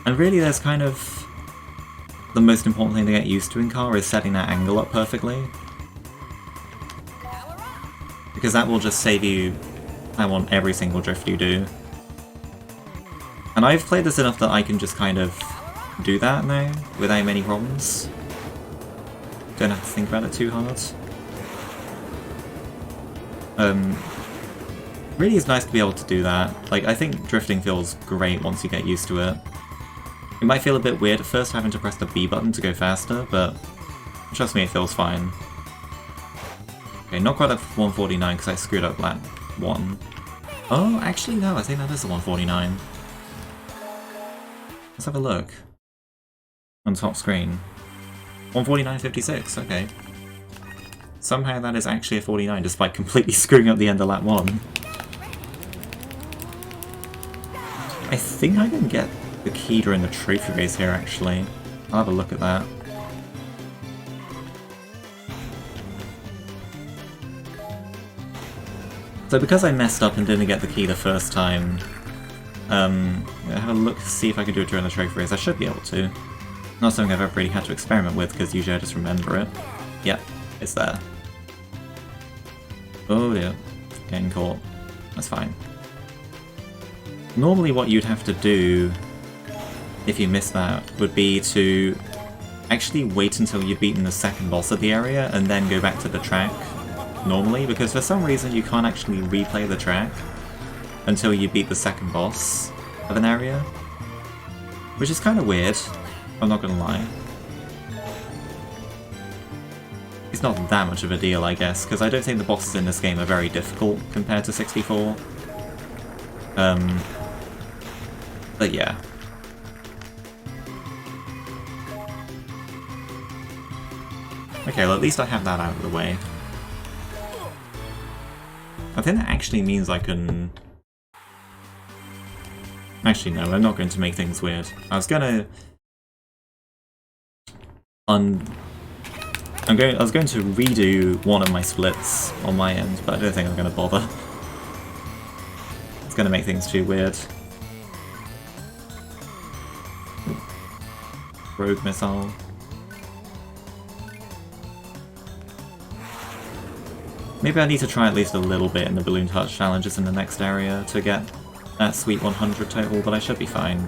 really there's kind of... the most important thing to get used to in car is setting that angle up perfectly. Because that will just save you time on every single drift you do. And I've played this enough that I can just kind of do that now, without many problems. Don't have to think about it too hard. Really is nice to be able to do that. Like, I think drifting feels great once you get used to it. It might feel a bit weird at first having to press the B button to go faster, but trust me, it feels fine. Okay, not quite at 149 because I screwed up lap 1. Oh, actually no, I think that is the 149. Let's have a look. On top screen. 149.56, okay. Somehow that is actually a 49 despite completely screwing up the end of lap 1. I think I can get the key during the trophy race here actually. I'll have a look at that. So because I messed up and didn't get the key the first time, I'll have a look to see if I can do it during the trophy race. I should be able to. Not something I've ever really had to experiment with because usually I just remember it. Yep, it's there. Oh dear, getting caught. That's fine. Normally what you'd have to do if you miss that would be to actually wait until you've beaten the second boss of the area and then go back to the track normally, because for some reason you can't actually replay the track until you beat the second boss of an area, which is kind of weird, I'm not gonna lie. It's not that much of a deal, I guess, because I don't think the bosses in this game are very difficult compared to 64. But yeah. Okay, well at least I have that out of the way. I think that actually means I can... Actually no, I'm not going to make things weird. I was gonna... I was going to redo one of my splits on my end, but I don't think I'm going to bother. It's going to make things too weird. Rogue missile. Maybe I need to try at least a little bit in the balloon touch challenges in the next area to get that sweet 100 total, but I should be fine.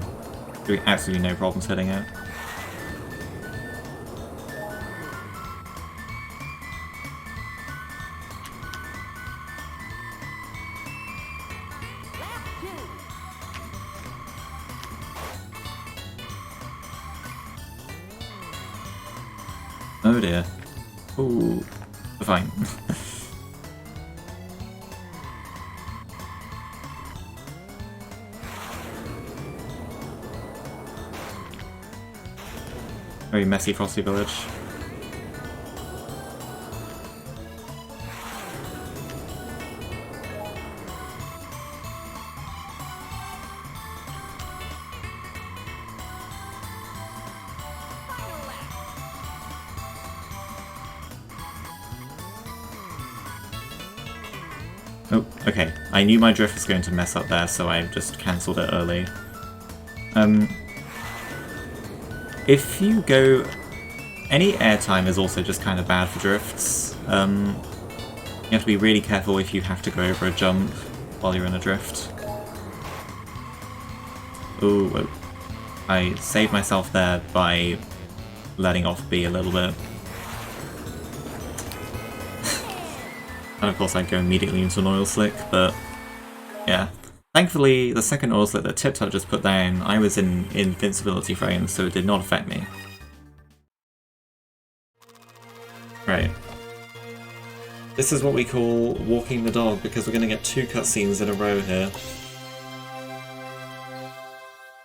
There'll be absolutely no problems hitting it. Oh dear. Ooh, fine. Very messy Frosty Village. Oh, okay. I knew my drift was going to mess up there, so I just cancelled it early. If you go... Any airtime is also just kind of bad for drifts. You have to be really careful if you have to go over a jump while you're in a drift. Ooh, I saved myself there by letting off B a little bit. And of course I'd go immediately into an oil slick, but yeah. Thankfully, the second oil slick that TipTut just put down, I was in invincibility frames, so it did not affect me. Right. This is what we call walking the dog, because we're going to get 2 cutscenes in a row here.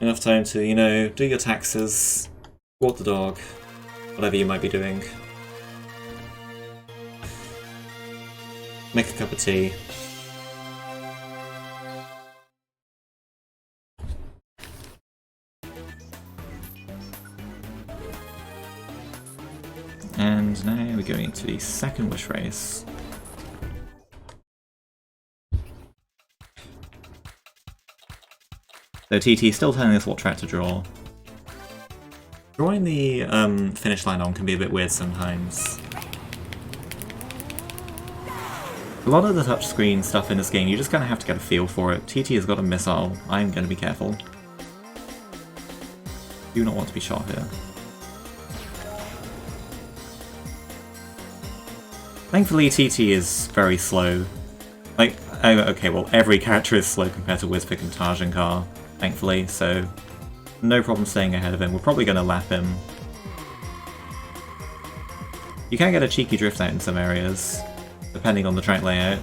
Enough time to, you know, do your taxes, walk the dog, whatever you might be doing. Make a cup of tea. And now we're going into the second wish race. So TT still telling us what track to draw. Drawing the finish line on can be a bit weird sometimes. A lot of the touchscreen stuff in this game, you just kind of have to get a feel for it. TT has got a missile. I'm going to be careful. Do not want to be shot here. Thankfully, TT is very slow. Like, okay, well, every character is slow compared to Wizpick and Tajankar, thankfully, so no problem staying ahead of him. We're probably going to lap him. You can get a cheeky drift out in some areas, depending on the track layout.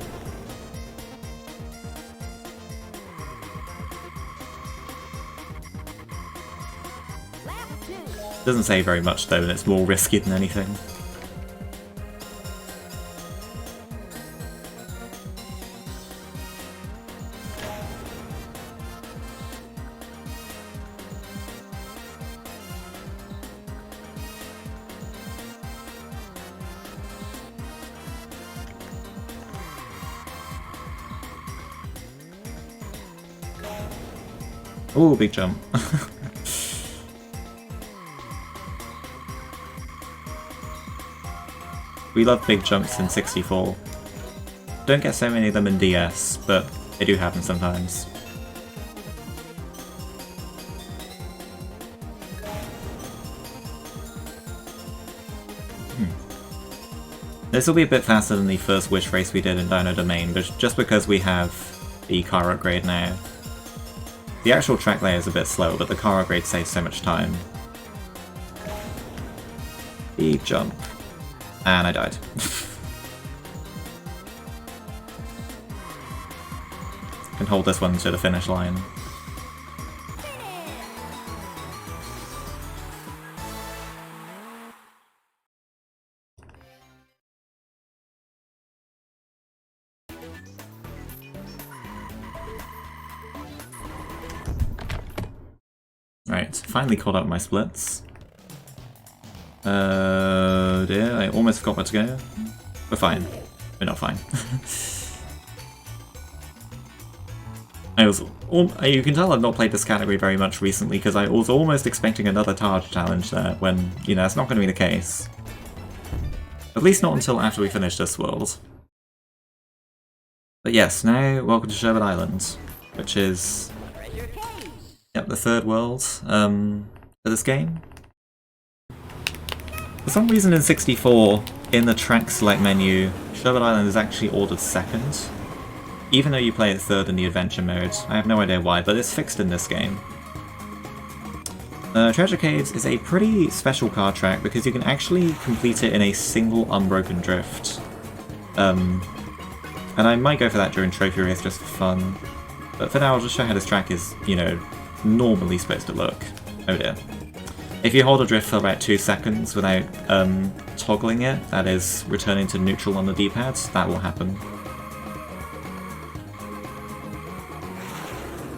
Doesn't say very much though, and it's more risky than anything. Ooh, big jump. We love big jumps in 64. Don't get so many of them in DS, but they do happen sometimes. This will be a bit faster than the first Wish race we did in Dino Domain, but just because we have the car upgrade now. The actual track layer is a bit slow, but the car upgrade saves so much time. Big jump. And I died. Can hold this one to the finish line. Right, finally caught up my splits. Dear, I almost forgot where to go. We're fine. We're not fine. You can tell I've not played this category very much recently because I was almost expecting another Taj challenge there when, you know, it's not going to be the case. At least not until after we finish this world. But yes, now welcome to Sherbet Island, which is, yep, the third world for this game. For some reason in 64, in the track select menu, Sherbet Island is actually ordered second. Even though you play it third in the adventure mode. I have no idea why, but it's fixed in this game. Treasure Caves is a pretty special car track because you can actually complete it in a single unbroken drift. And I might go for that during Trophy Race just for fun. But for now I'll just show how this track is, you know, normally supposed to look. Oh dear. If you hold a drift for about 2 seconds without toggling it, that is, returning to neutral on the D-pad, that will happen.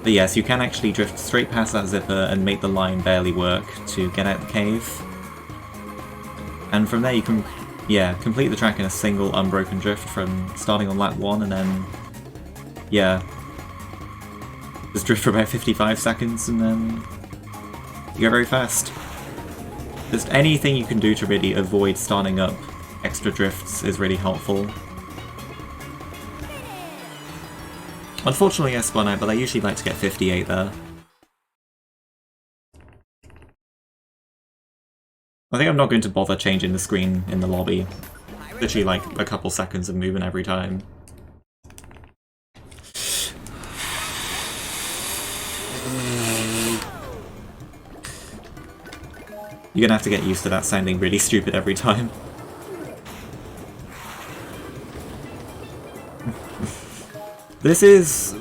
But yes, you can actually drift straight past that zipper and make the line barely work to get out the cave. And from there you can, yeah, complete the track in a single unbroken drift from starting on lap 1 and then, yeah, just drift for about 55 seconds and then you go very fast. Just anything you can do to really avoid starting up extra drifts is really helpful. Unfortunately I spun out, but I usually like to get 58 there. I think I'm not going to bother changing the screen in the lobby. Literally like a couple seconds of movement every time. You're gonna have to get used to that sounding really stupid every time. This is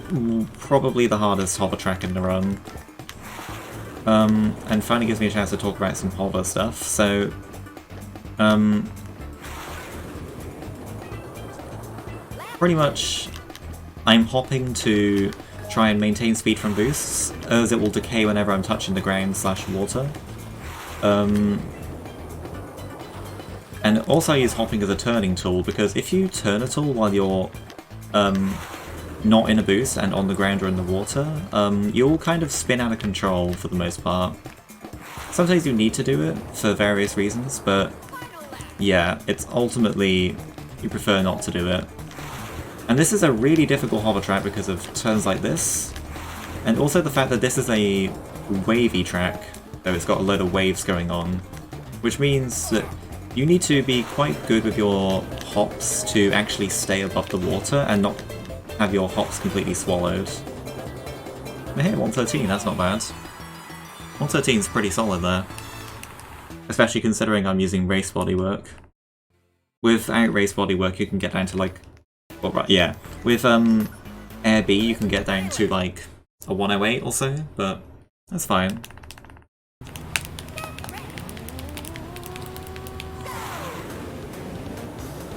probably the hardest hover track in the run. And finally gives me a chance to talk about some hover stuff, so... pretty much, I'm hopping to try and maintain speed from boosts, as it will decay whenever I'm touching the ground / water. And also I use hopping as a turning tool, because if you turn at all while you're not in a boost and on the ground or in the water, you'll kind of spin out of control for the most part. Sometimes you need to do it for various reasons, but yeah, it's ultimately you prefer not to do it. And this is a really difficult hover track because of turns like this, and also the fact that this is a wavy track, so it's got a load of waves going on, which means that you need to be quite good with your hops to actually stay above the water and not have your hops completely swallowed. But hey, 113, that's not bad. 113 is pretty solid there. Especially considering I'm using race bodywork. Without race bodywork you can get down to like... well, right, yeah. With Air B you can get down to like a 108 or so, but that's fine.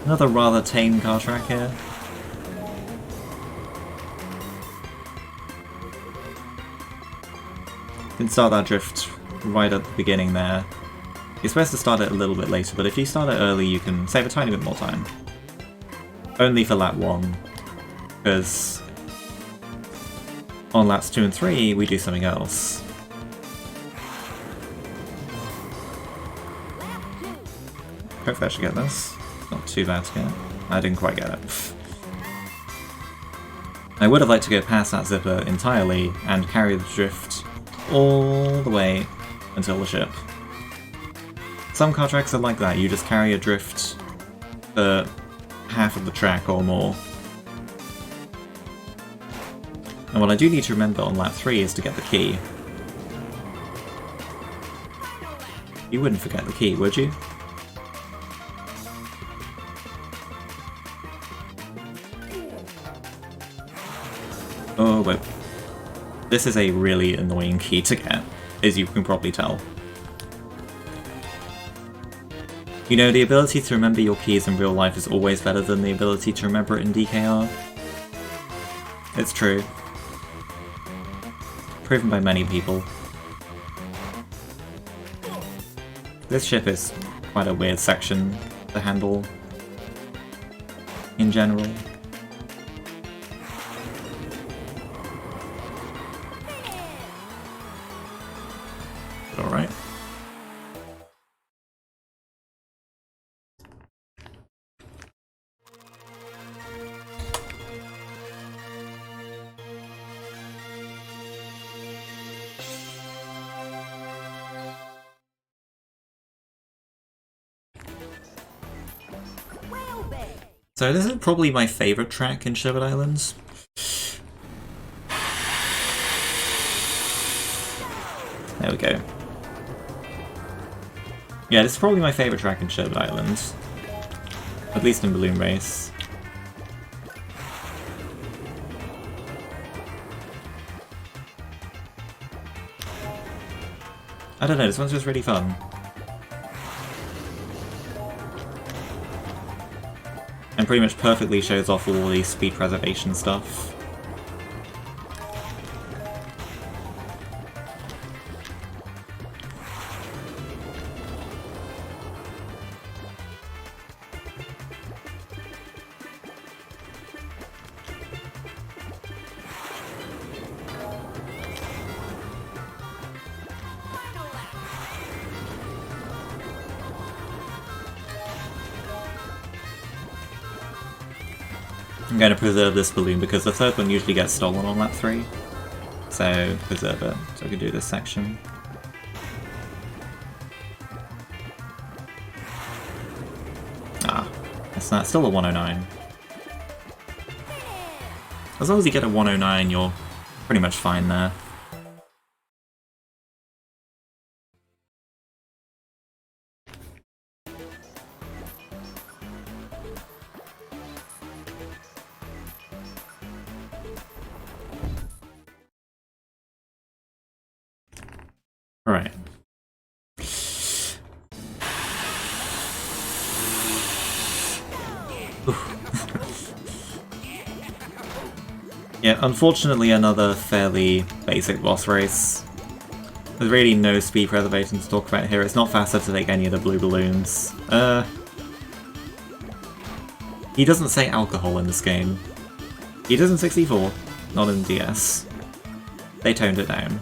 Another rather tame car track here. You can start that drift right at the beginning there. You're supposed to start it a little bit later, but if you start it early you can save a tiny bit more time. Only for lap 1, because on laps 2 and 3 we do something else. Hopefully I should get this. Not too bad to get. I didn't quite get it. I would have liked to go past that zipper entirely and carry the drift all the way until the ship. Some car tracks are like that, you just carry a drift for half of the track or more. And what I do need to remember on lap 3 is to get the key. You wouldn't forget the key, would you? Oh, wait. This is a really annoying key to get, as you can probably tell. You know, the ability to remember your keys in real life is always better than the ability to remember it in DKR. It's true. Proven by many people. This ship is quite a weird section to handle in general. Alright. So this is probably my favourite track in Sherbet Islands. There we go. Yeah, this is probably my favourite track in Sherbet Islands. At least in Balloon Race. I don't know, this one's just really fun. And pretty much perfectly shows off all the speed preservation stuff. I'm going to preserve this balloon because the third one usually gets stolen on lap 3. So, preserve it, so I can do this section. Ah, it's not, still a 109. As long as you get a 109, you're pretty much fine there. Right. Yeah, unfortunately another fairly basic boss race. There's really no speed preservation to talk about here. It's not faster to take any of the blue balloons. He doesn't say alcohol in this game. He does in 64, not in DS. They toned it down.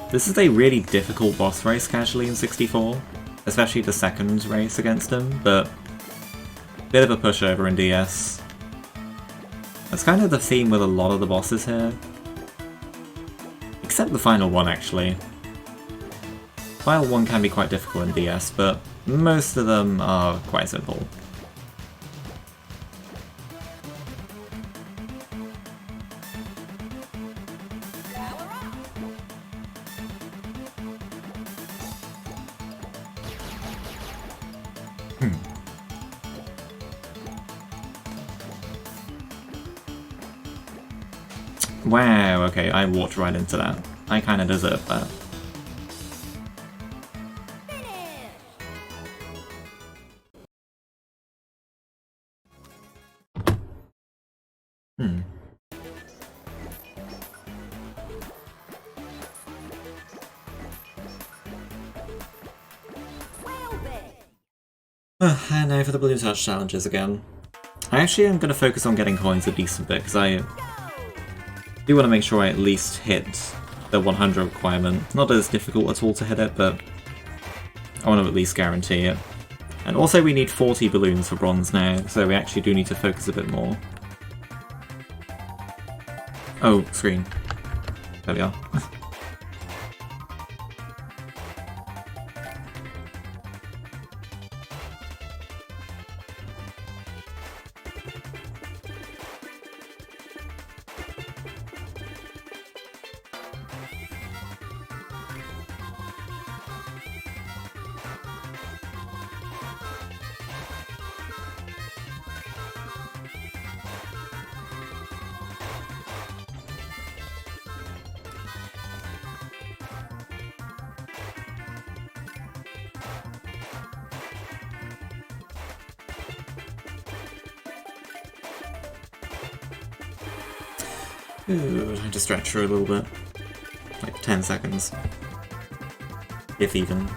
This is a really difficult boss race casually in 64, especially the second race against him, but bit of a pushover in DS. That's kind of the theme with a lot of the bosses here. Except the final one, actually. Final one can be quite difficult in DS, but most of them are quite simple. Wow, okay, I walked right into that. I kinda deserve that. And now for the Balloon Touch challenges again. I actually am going to focus on getting coins a decent bit, because I do want to make sure I at least hit the 100 requirement. Not that it's difficult at all to hit it, but I want to at least guarantee it. And also we need 40 balloons for bronze now, so we actually do need to focus a bit more. Oh, screen. There we are. Ooh, time to stretch for a little bit. Like 10 seconds. If even.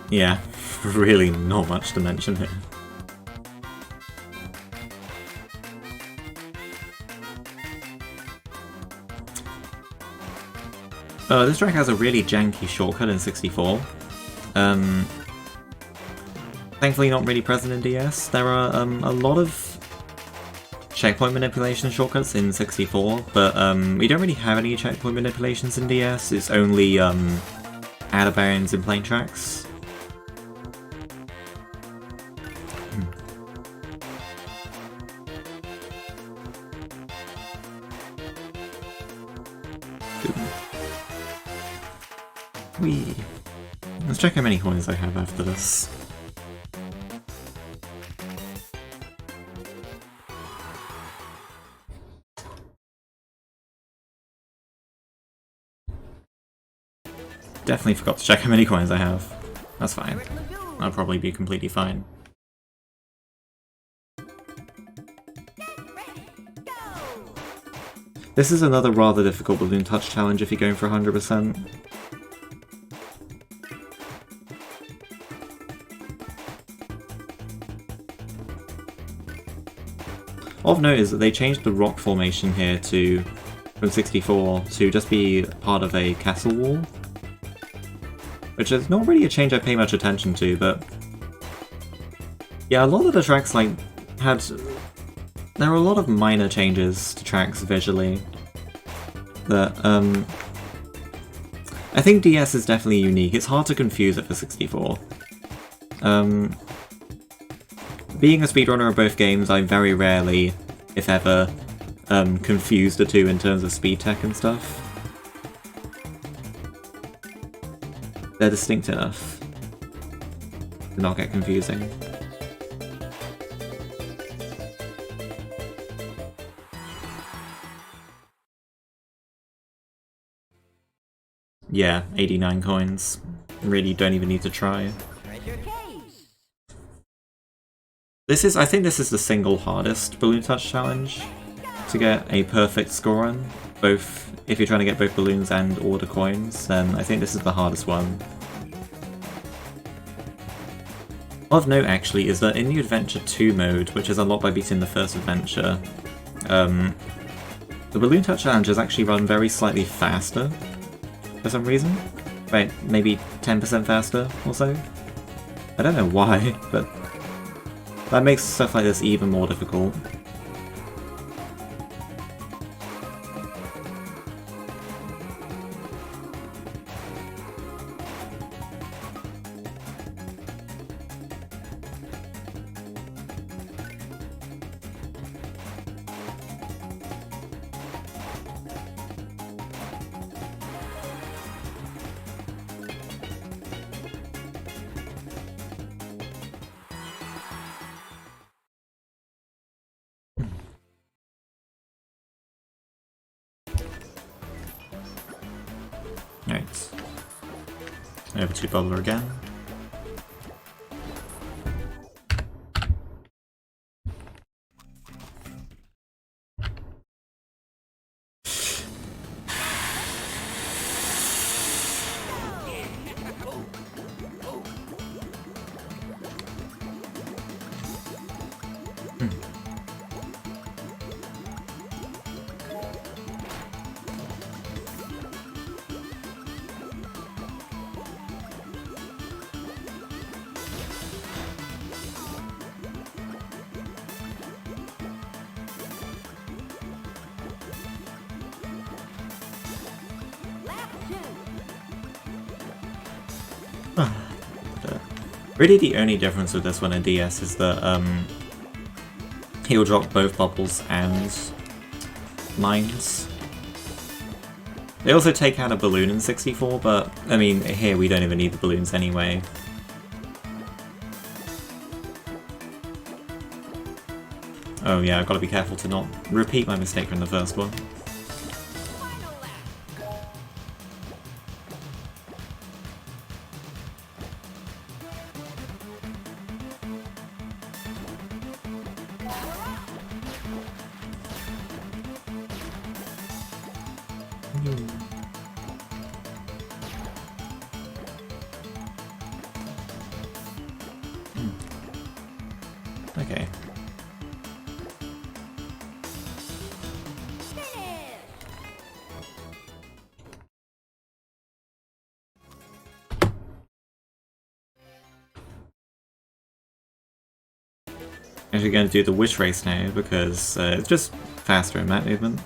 Yeah, really not much to mention here. This track has a really janky shortcut in 64. Thankfully not really present in DS. There are a lot of checkpoint manipulation shortcuts in 64, but we don't really have any checkpoint manipulations in DS. It's only out of bounds in plane tracks. Whee. Let's check how many coins I have after this. Definitely forgot to check how many coins I have. That's fine. I'll probably be completely fine. This is another rather difficult balloon touch challenge if you're going for 100%. Of note is that they changed the rock formation here from 64 to just be part of a castle wall. Which is not really a change I pay much attention to, but yeah, a lot of the tracks there are a lot of minor changes to tracks visually that I think DS is definitely unique. It's hard to confuse it for 64. Being a speedrunner of both games, I very rarely, if ever, confuse the two in terms of speed tech and stuff. They're distinct enough to not get confusing. Yeah, 89 coins. Really don't even need to try. I think this is the single hardest balloon touch challenge to get a perfect score on. Both, if you're trying to get both balloons and order coins, then I think this is the hardest one. Of note actually is that in the Adventure 2 mode, which is unlocked by beating the first adventure, the balloon touch challenge is actually run very slightly faster for some reason. Right, maybe 10% faster or so? I don't know why, but that makes stuff like this even more difficult. Right. Over to Bubbler again. Really the only difference with this one in DS is that he'll drop both bubbles and mines. They also take out a balloon in 64, but I mean here we don't even need the balloons anyway. Oh yeah, I've got to be careful to not repeat my mistake from the first one. Okay. Actually going to do the wish race now because it's just faster in map movement.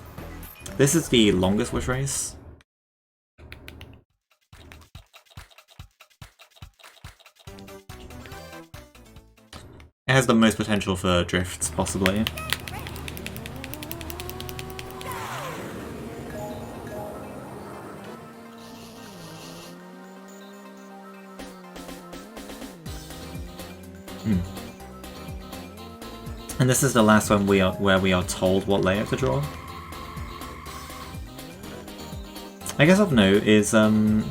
This is the longest wish race. It has the most potential for drifts, possibly. And this is the last one where we are told what layout to draw. I guess of note is when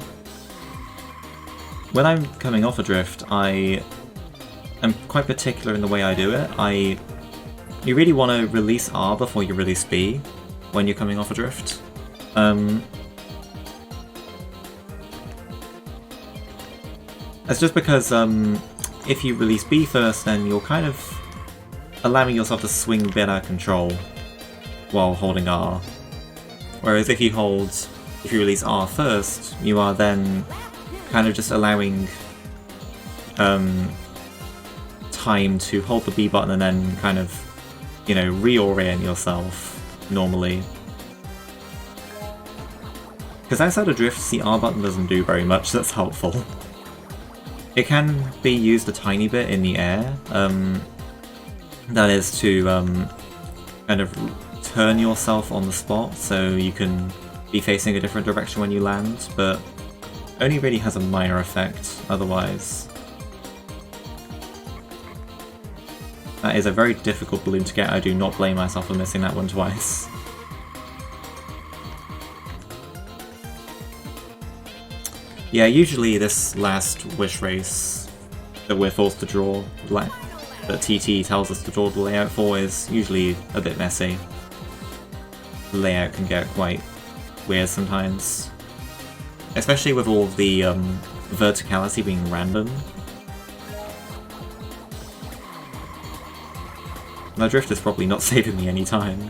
I'm coming off a drift, I am quite particular in the way I do it. You really want to release R before you release B when you're coming off a drift. That's just because if you release B first, then you're kind of allowing yourself to swing a bit out of control while holding R. Whereas if you release R first, you are then kind of just allowing time to hold the B button and then kind of, you know, reorient yourself normally. Because outside of drifts, the R button doesn't do very much that's helpful. It can be used a tiny bit in the air. That is to kind of turn yourself on the spot so you can be facing a different direction when you land, but only really has a minor effect otherwise. That is a very difficult balloon to get. I do not blame myself for missing that one twice. Yeah, usually this last wish race that we're forced to draw, that TT tells us to draw the layout for, is usually a bit messy. The layout can get quite weird sometimes. Especially with all the verticality being random. My drift is probably not saving me any time.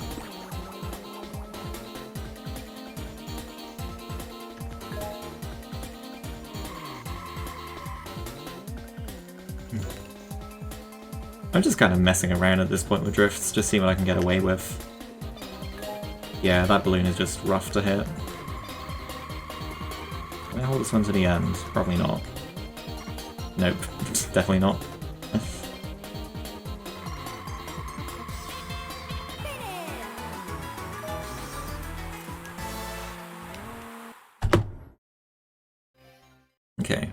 I'm just kind of messing around at this point with drifts, just seeing what I can get away with. Yeah, that balloon is just rough to hit. Can I hold this one to the end? Probably not. Nope, definitely not. Okay.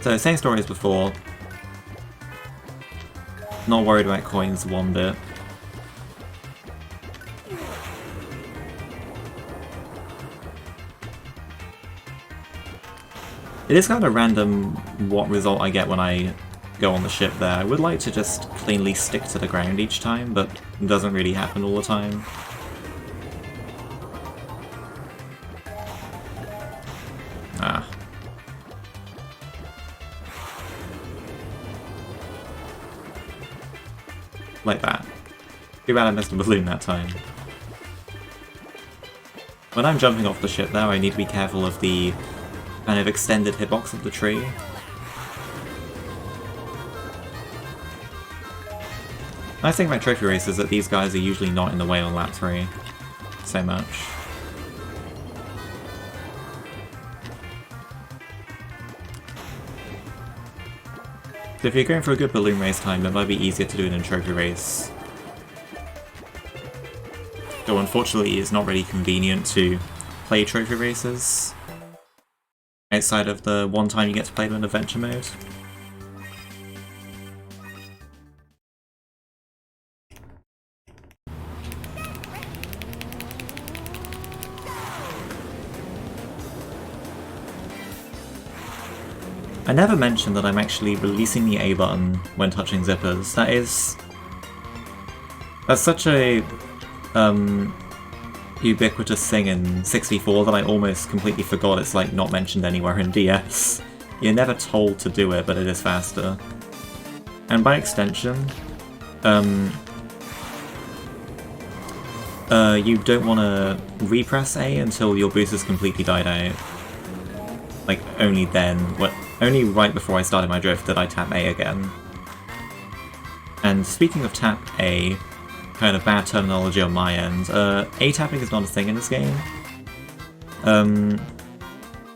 So, same story as before. Not worried about coins one bit. It is kind of random what result I get when I go on the ship there. I would like to just cleanly stick to the ground each time, but it doesn't really happen all the time. Ah. Like that. Too bad I missed a balloon that time. When I'm jumping off the ship though, I need to be careful of the kind of extended hitbox of the tree. Nice thing about trophy races is that these guys are usually not in the way on lap 3 so much. So if you're going for a good balloon race time, it might be easier to do it in a trophy race. Though unfortunately it's not really convenient to play trophy races outside of the one time you get to play them in adventure mode. I never mentioned that I'm actually releasing the A button when touching zippers. That's such a ubiquitous thing in 64 that I almost completely forgot it's like not mentioned anywhere in DS. You're never told to do it, but it is faster. And by extension, you don't want to repress A until your boost has completely died out. Like, only then, only right before I started my drift did I tap A again. And speaking of tap A, kind of bad terminology on my end, A tapping is not a thing in this game.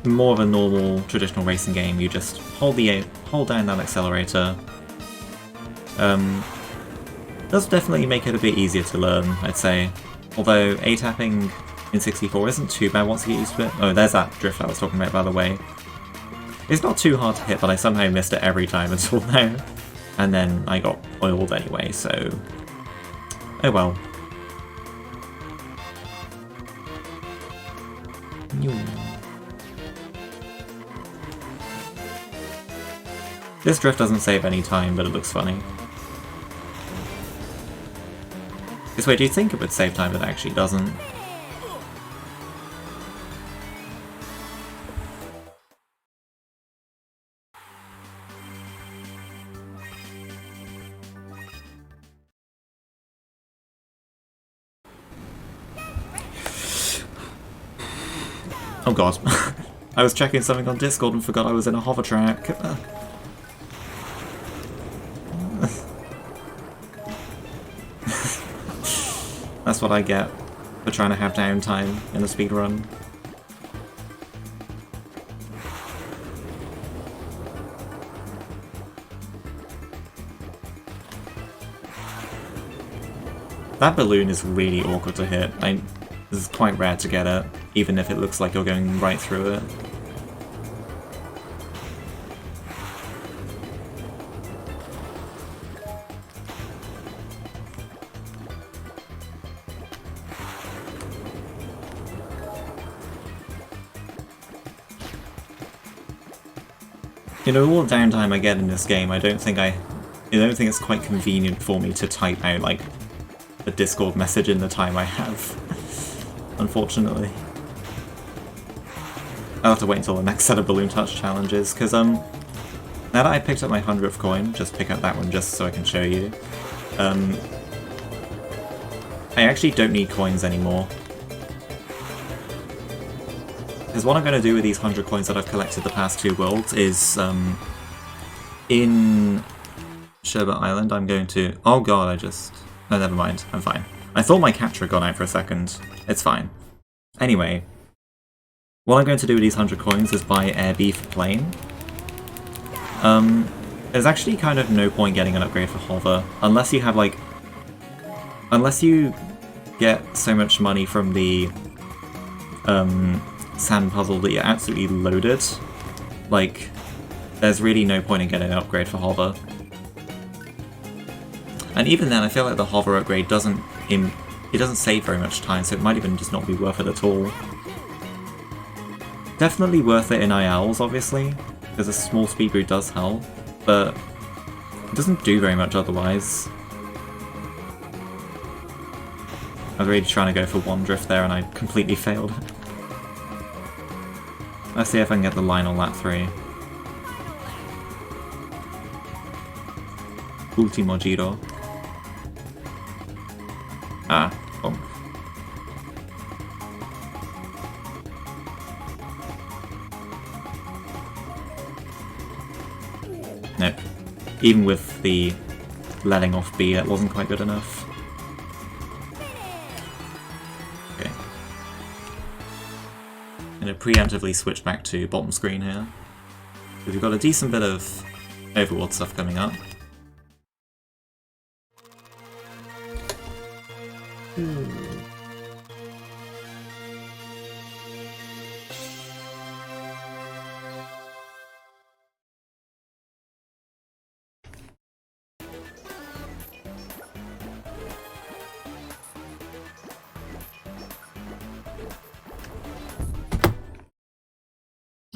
More of a normal, traditional racing game, you just hold down that accelerator. Does definitely make it a bit easier to learn, I'd say. Although A tapping in 64 isn't too bad once you get used to it. Oh, there's that drift I was talking about, by the way. It's not too hard to hit, but I somehow missed it every time until now. And then I got oiled anyway, so... oh well. This drift doesn't save any time, but it looks funny. This way, do you think it would save time, but it actually doesn't? Oh god. I was checking something on Discord and forgot I was in a hover track. That's what I get for trying to have downtime in a speedrun. That balloon is really awkward to hit. This is quite rare to get it, even if it looks like you're going right through it. You know, all the downtime I get in this game, I don't think it's quite convenient for me to type out, like, a Discord message in the time I have. Unfortunately. I'll have to wait until the next set of Balloon Touch challenges, because, now that I picked up my 100th coin, just pick up that one just so I can show you, I actually don't need coins anymore. Because what I'm going to do with these 100 coins that I've collected the past 2 worlds is, in Sherbet Island, I'm going to... oh god, no, never mind, I'm fine. I thought my capture had gone out for a second. It's fine. Anyway, what I'm going to do with these 100 coins is buy Air Beef Plane. There's actually kind of no point getting an upgrade for Hover, unless you have, like... unless you get so much money from the, sand puzzle that you're absolutely loaded. Like, there's really no point in getting an upgrade for Hover. And even then, I feel like the Hover upgrade doesn't save very much time, so it might even just not be worth it at all. Definitely worth it in ILs, obviously, because a small speed boost does help, but it doesn't do very much otherwise. I was really trying to go for one drift there and I completely failed. Let's see if I can get the line on lap 3. Ultimo giro. Ah, bonk. Nope. Even with the letting off B, it wasn't quite good enough. Okay. I'm going to preemptively switch back to bottom screen here. Because we've got a decent bit of overworld stuff coming up.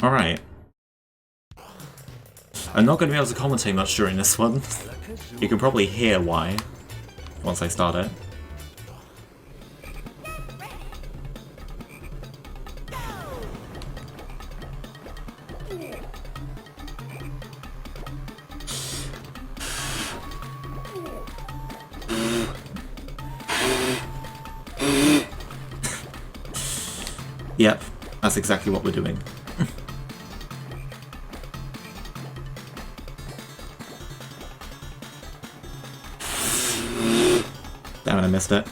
Alright. I'm not going to be able to commentate much during this one. You can probably hear why once I start it. Yep, that's exactly what we're doing. Damn it, I missed it.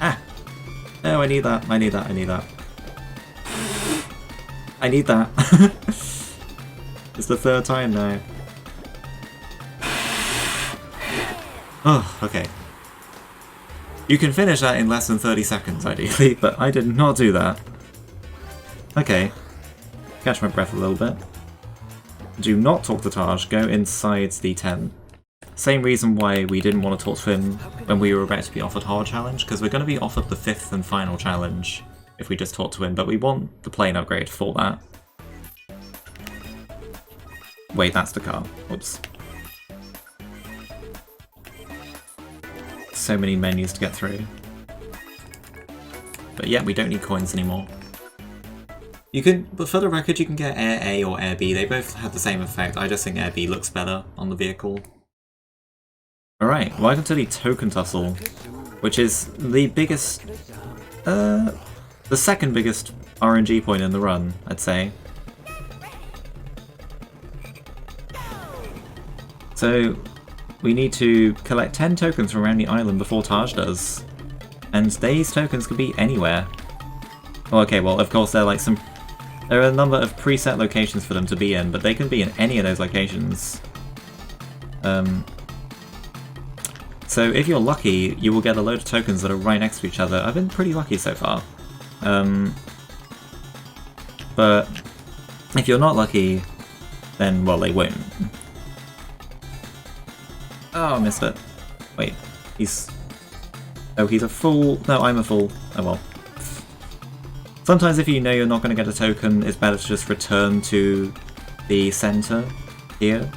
Ah! No, I need that, I need that, I need that. I need that. It's the third time now. Oh, okay. You can finish that in less than 30 seconds, ideally, but I did not do that. Okay. Catch my breath a little bit. Do not talk to Taj, go inside the tent. Same reason why we didn't want to talk to him when we were about to be offered hard challenge, because we're going to be offered the 5th and final challenge if we just talk to him, but we want the plane upgrade for that. Wait, that's the car. Whoops. So many menus to get through. But yeah, we don't need coins anymore. You can, but for the record, you can get Air A or Air B. They both have the same effect. I just think Air B looks better on the vehicle. Alright, welcome to the Token Tussle, which is the biggest, the second biggest RNG point in the run, I'd say. So, we need to collect 10 tokens from around the island before Taj does. And these tokens could be anywhere. Well, okay, well, of course, there are a number of preset locations for them to be in, but they can be in any of those locations. So if you're lucky, you will get a load of tokens that are right next to each other. I've been pretty lucky so far. But if you're not lucky, then, well, they won't. Oh, I missed it. Wait, he's... Oh, he's a fool. No, I'm a fool. Oh well. Sometimes if you know you're not going to get a token, it's better to just return to the center here.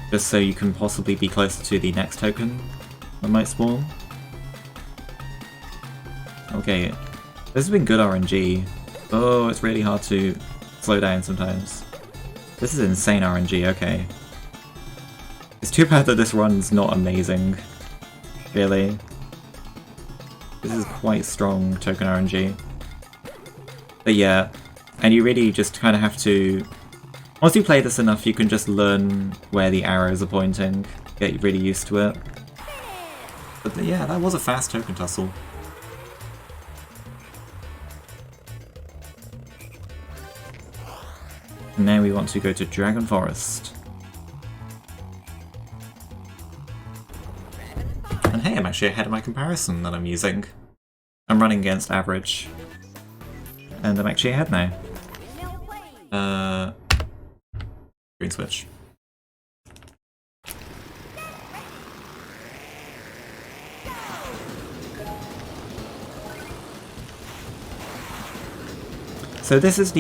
Just so you can possibly be closer to the next token that might spawn. Okay, this has been good RNG. Oh, it's really hard to slow down sometimes. This is insane RNG, okay. It's too bad that this run's not amazing, really. This is quite strong token RNG. But yeah, and you really just kind of have to... Once you play this enough, you can just learn where the arrows are pointing, get really used to it. But yeah, that was a fast token tussle. Now we want to go to Dragon Forest. actually ahead of my comparison that I'm using. I'm running against average. And I'm actually ahead now. Green switch. So this is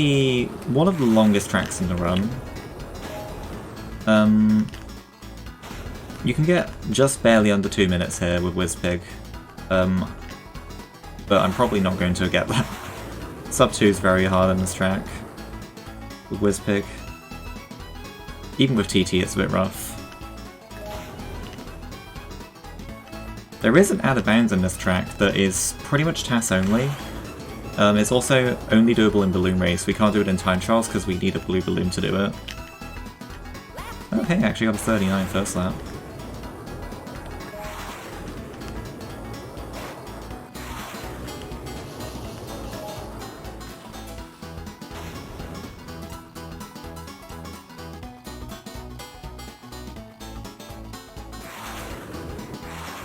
one of the longest tracks in the run. You can get just barely under 2 minutes here with Whizpig. But I'm probably not going to get that. Sub 2 is very hard on this track with Whizpig. Even with TT it's a bit rough. There is an out of bounds in this track that is pretty much TAS only. It's also only doable in Balloon Race. We can't do it in Time Trials because we need a blue balloon to do it. Okay, actually got a 39 first lap.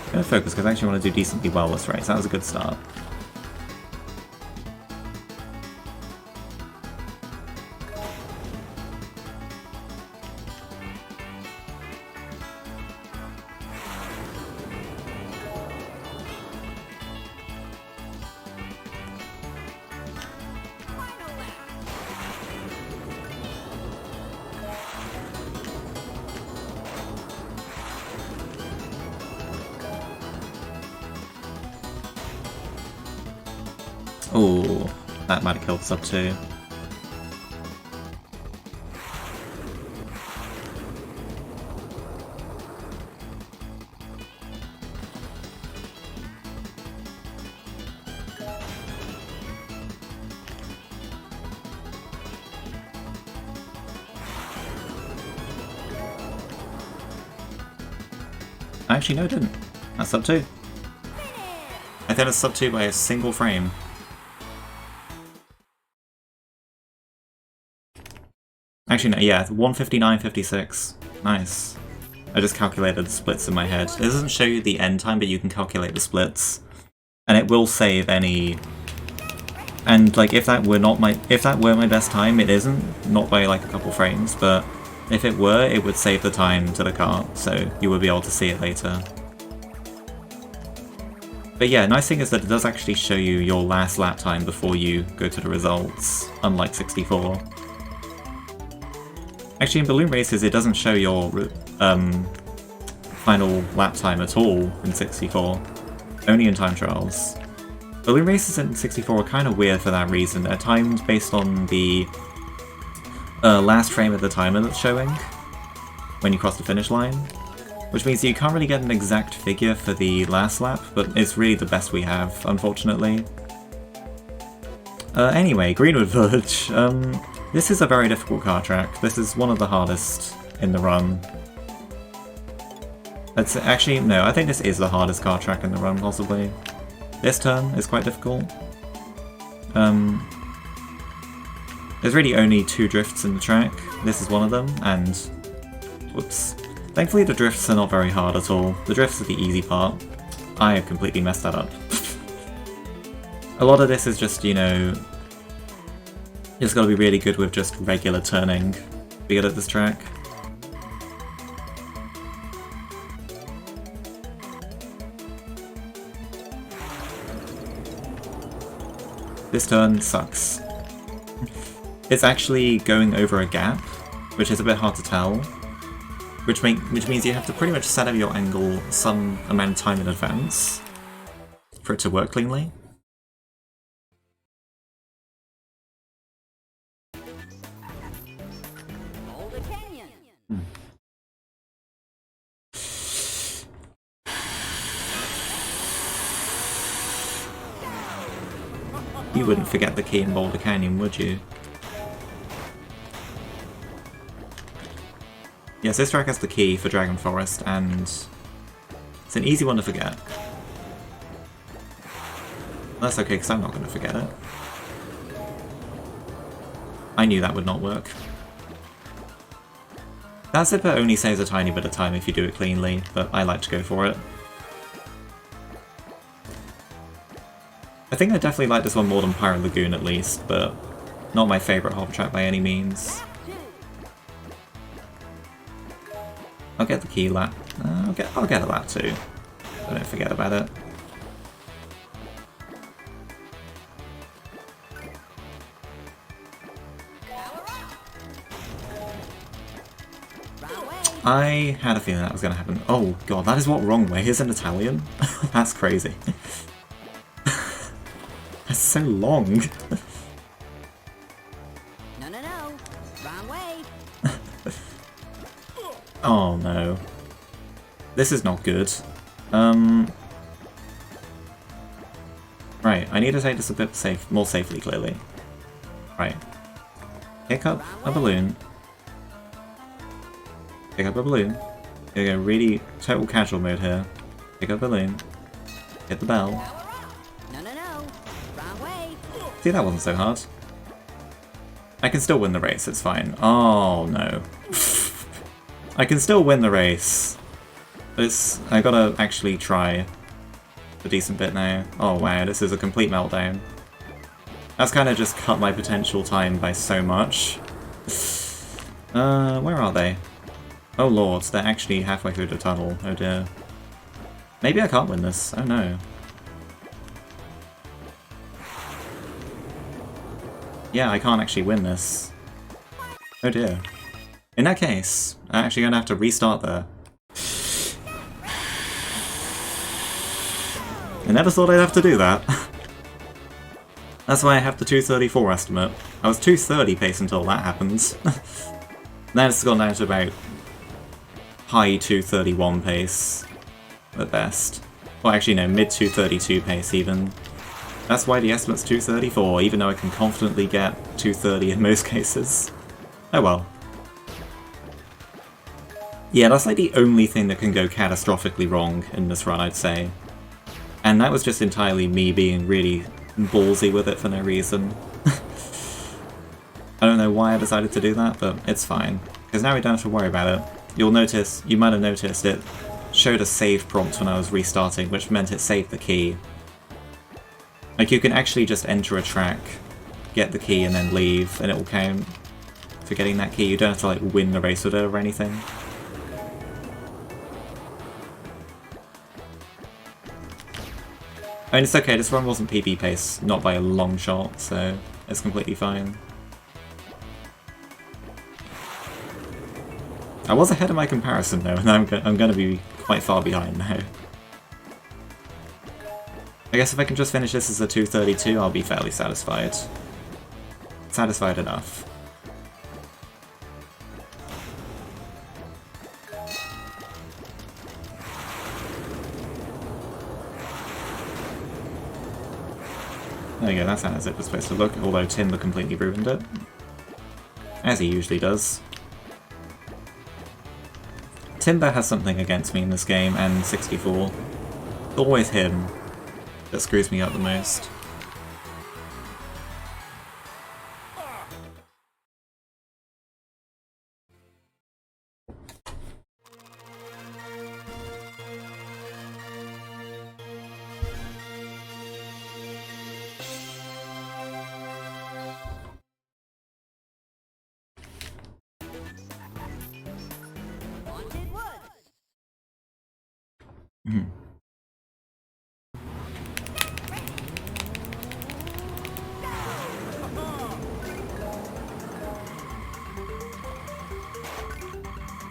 I'm gonna focus because I actually want to do decently well this race. That was a good start. Oh, that might have killed sub 2. Actually, no, it didn't. That's sub 2. I think it's sub 2 by a single frame. Actually, no, yeah, 1:59.56. Nice. I just calculated the splits in my head. It doesn't show you the end time, but you can calculate the splits. And it will save any... And, like, if that were my best time, it isn't. Not by, like, a couple frames, but if it were, it would save the time to the cart, so you would be able to see it later. But yeah, nice thing is that it does actually show you your last lap time before you go to the results, unlike 64. Actually, in Balloon Races, it doesn't show your final lap time at all in 64, only in Time Trials. Balloon Races in 64 are kind of weird for that reason. They're timed based on the last frame of the timer that's showing when you cross the finish line, which means you can't really get an exact figure for the last lap, but it's really the best we have, unfortunately. Anyway, Greenwood Village. This is a very difficult car track. This is one of the hardest in the run. It's actually, no, I think this is the hardest car track in the run, possibly. This turn is quite difficult. There's really only 2 drifts in the track. This is one of them, and... whoops. Thankfully the drifts are not very hard at all. The drifts are the easy part. I have completely messed that up. A lot of this is just, you know... You just gotta be really good with just regular turning to be good at this track. This turn sucks. It's actually going over a gap, which is a bit hard to tell. Which means you have to pretty much set up your angle some amount of time in advance for it to work cleanly. You wouldn't forget the key in Boulder Canyon, would you? Yes, this track has the key for Dragon Forest, and it's an easy one to forget. That's okay, because I'm not going to forget it. I knew that would not work. That zipper only saves a tiny bit of time if you do it cleanly, but I like to go for it. think I definitely like this one more than Pirate Lagoon at least, but not my favourite hover track by any means. I'll get the key lap. I'll get a lap too. So don't forget about it. I had a feeling that was going to happen. Oh god, that is what wrong way is in Italian? That's crazy. That's so long. No. Wrong way. Oh no. This is not good. Right, I need to take this a bit more safely, clearly. Right. Pick up a balloon. Pick up a balloon. Gonna go really total casual mode here. Pick up a balloon. Hit the bell. No. Wrong way. See, that wasn't so hard. I can still win the race, it's fine. Oh no. I can still win the race. I gotta actually try a decent bit now. Oh wow, this is a complete meltdown. That's kind of just cut my potential time by so much. Where are they? Oh lord, they're actually halfway through the tunnel. Oh dear. Maybe I can't win this. Oh no. Yeah, I can't actually win this. Oh dear. In that case, I'm actually going to have to restart there. I never thought I'd have to do that. That's why I have the 234 estimate. I was 230 pace until that happened. Now it's gone down to about high 231 pace at best. Well, actually no, mid 232 pace even. That's why the estimate's 234, even though I can confidently get 230 in most cases. Oh well. Yeah, that's like the only thing that can go catastrophically wrong in this run, I'd say. And that was just entirely me being really ballsy with it for no reason. I don't know why I decided to do that, but it's fine. Because now we don't have to worry about it. You might have noticed it showed a save prompt when I was restarting, which meant it saved the key. Like, you can actually just enter a track, get the key, and then leave, and it will count for getting that key. You don't have to, like, win the race with it or anything. I mean, it's okay, this run wasn't PB pace, not by a long shot, so it's completely fine. I was ahead of my comparison though, and I'm going to be quite far behind now. I guess if I can just finish this as a 232, I'll be fairly satisfied. Satisfied enough. There you go, that's how it was supposed to look, although Timber completely ruined it. As he usually does. Timber has something against me in this game, and 64. It's always him that screws me up the most.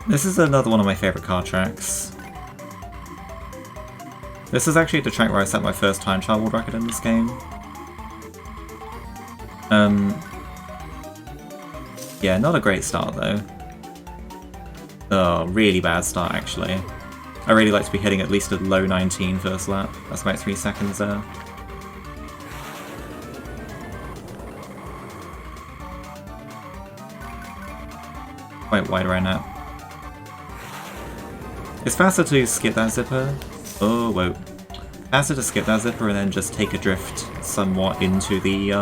This is another one of my favourite car tracks. This is actually the track where I set my first time trial world record in this game. Yeah, not a great start though. Oh, really bad start actually. I really like to be hitting at least a low 19 first lap. That's about 3 seconds there. Quite wide around now. It's faster to skip that zipper. Oh, whoa. Faster to skip that zipper and then just take a drift somewhat into the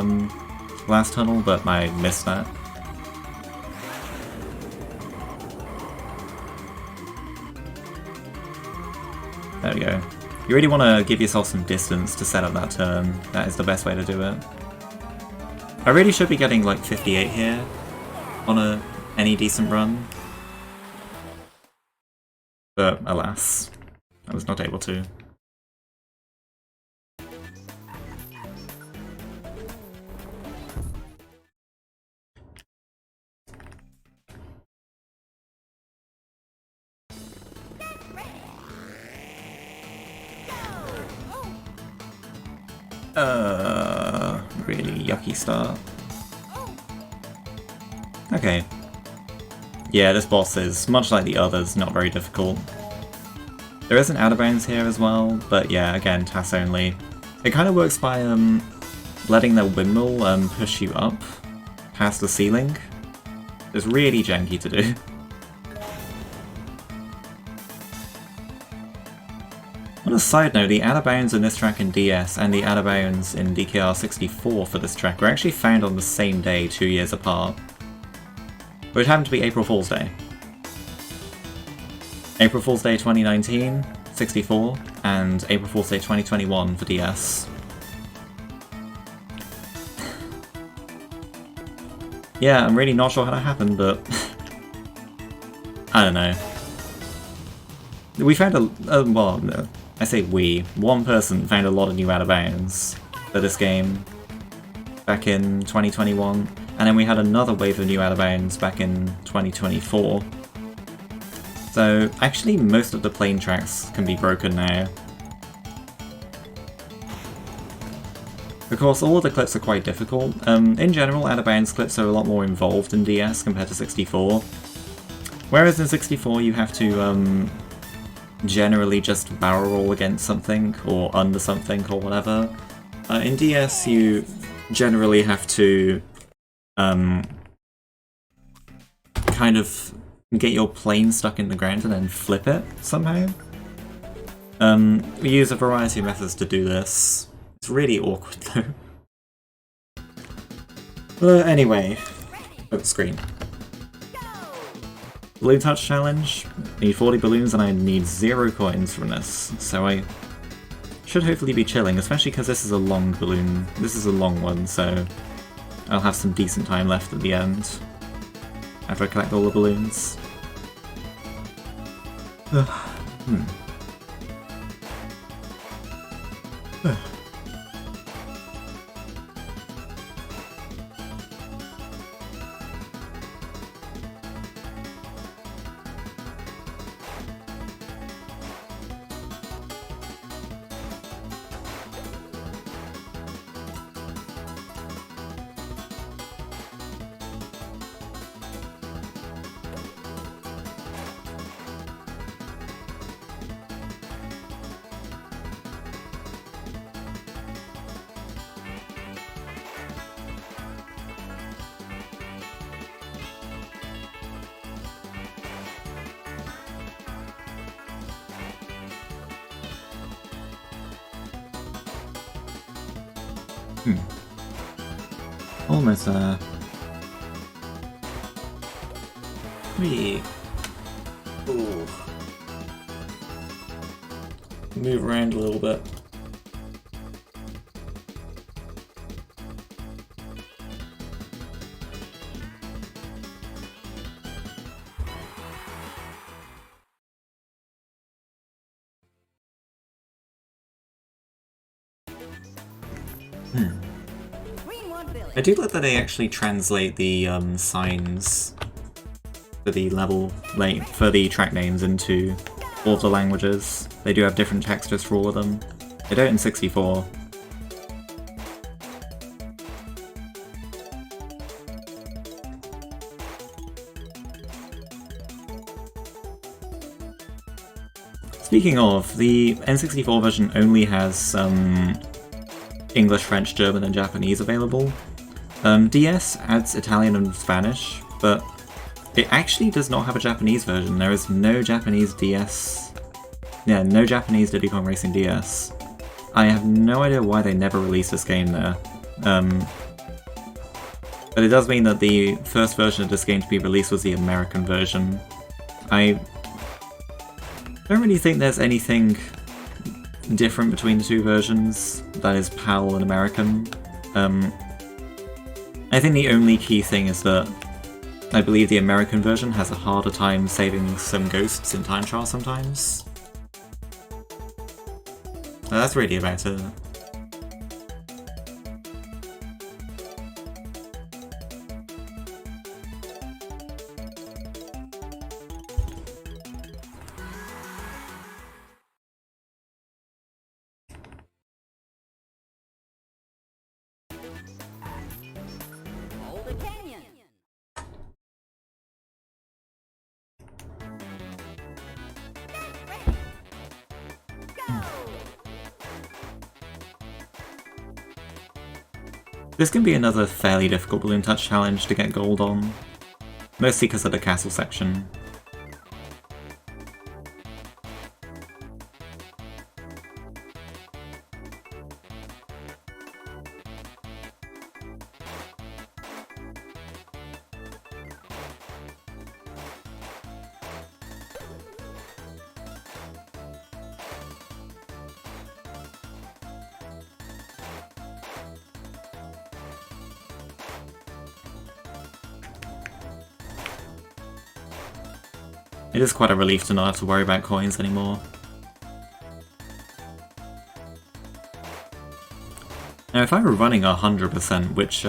last tunnel, but I missed that. There we go. You really want to give yourself some distance to set up that turn. That is the best way to do it. I really should be getting like 58 here on any decent run. But alas, I was not able to. Really yucky start. Okay. Yeah, this boss is, much like the others, not very difficult. There is an out of bounds here as well, but yeah, again, TAS only. It kind of works by letting the windmill push you up past the ceiling. It's really janky to do. On a side note, the out of bounds in this track in DS and the out of bounds in DKR64 for this track were actually found on the same day 2 years apart. But it happened to be April Fool's Day. April Fool's Day 2019, 64, and April Fool's Day 2021 for DS. Yeah, I'm really not sure how that happened, but I don't know. We found well, no, I say we. One person found a lot of new out of bounds for this game back in 2021, and then we had another wave of new out of bounds back in 2024. So actually most of the plane tracks can be broken now. Of course, all of the clips are quite difficult. In general, out of bounds clips are a lot more involved in DS compared to 64. Whereas in 64 you have to generally just barrel roll against something, or under something, or whatever. In DS you generally have to kind of get your plane stuck in the ground and then flip it somehow. We use a variety of methods to do this. It's really awkward though. But anyway, over screen. Balloon touch challenge. I need 40 balloons and I need 0 coins from this, so I should hopefully be chilling, especially because this is a long balloon. This is a long one, so I'll have some decent time left at the end after I collect all the balloons. Almost there. Ooh. Move around a little bit. I do like that they actually translate the signs for the level, like for the track names into all of the languages. They do have different textures for all of them. They don't in 64. Speaking of, the N64 version only has English, French, German, and Japanese available. DS adds Italian and Spanish, but it actually does not have a Japanese version. There is no Japanese DS... Yeah, no Japanese Diddy Kong Racing DS. I have no idea why they never released this game there. But it does mean that the first version of this game to be released was the American version. I don't really think there's anything different between the two versions, that is PAL and American. I think the only key thing is that I believe the American version has a harder time saving some ghosts in time trial sometimes. That's really about it. Hold the canyon. Get ready. Go. This can be another fairly difficult balloon touch challenge to get gold on, mostly because of the castle section. It is quite a relief to not have to worry about coins anymore. Now if I were running 100%, which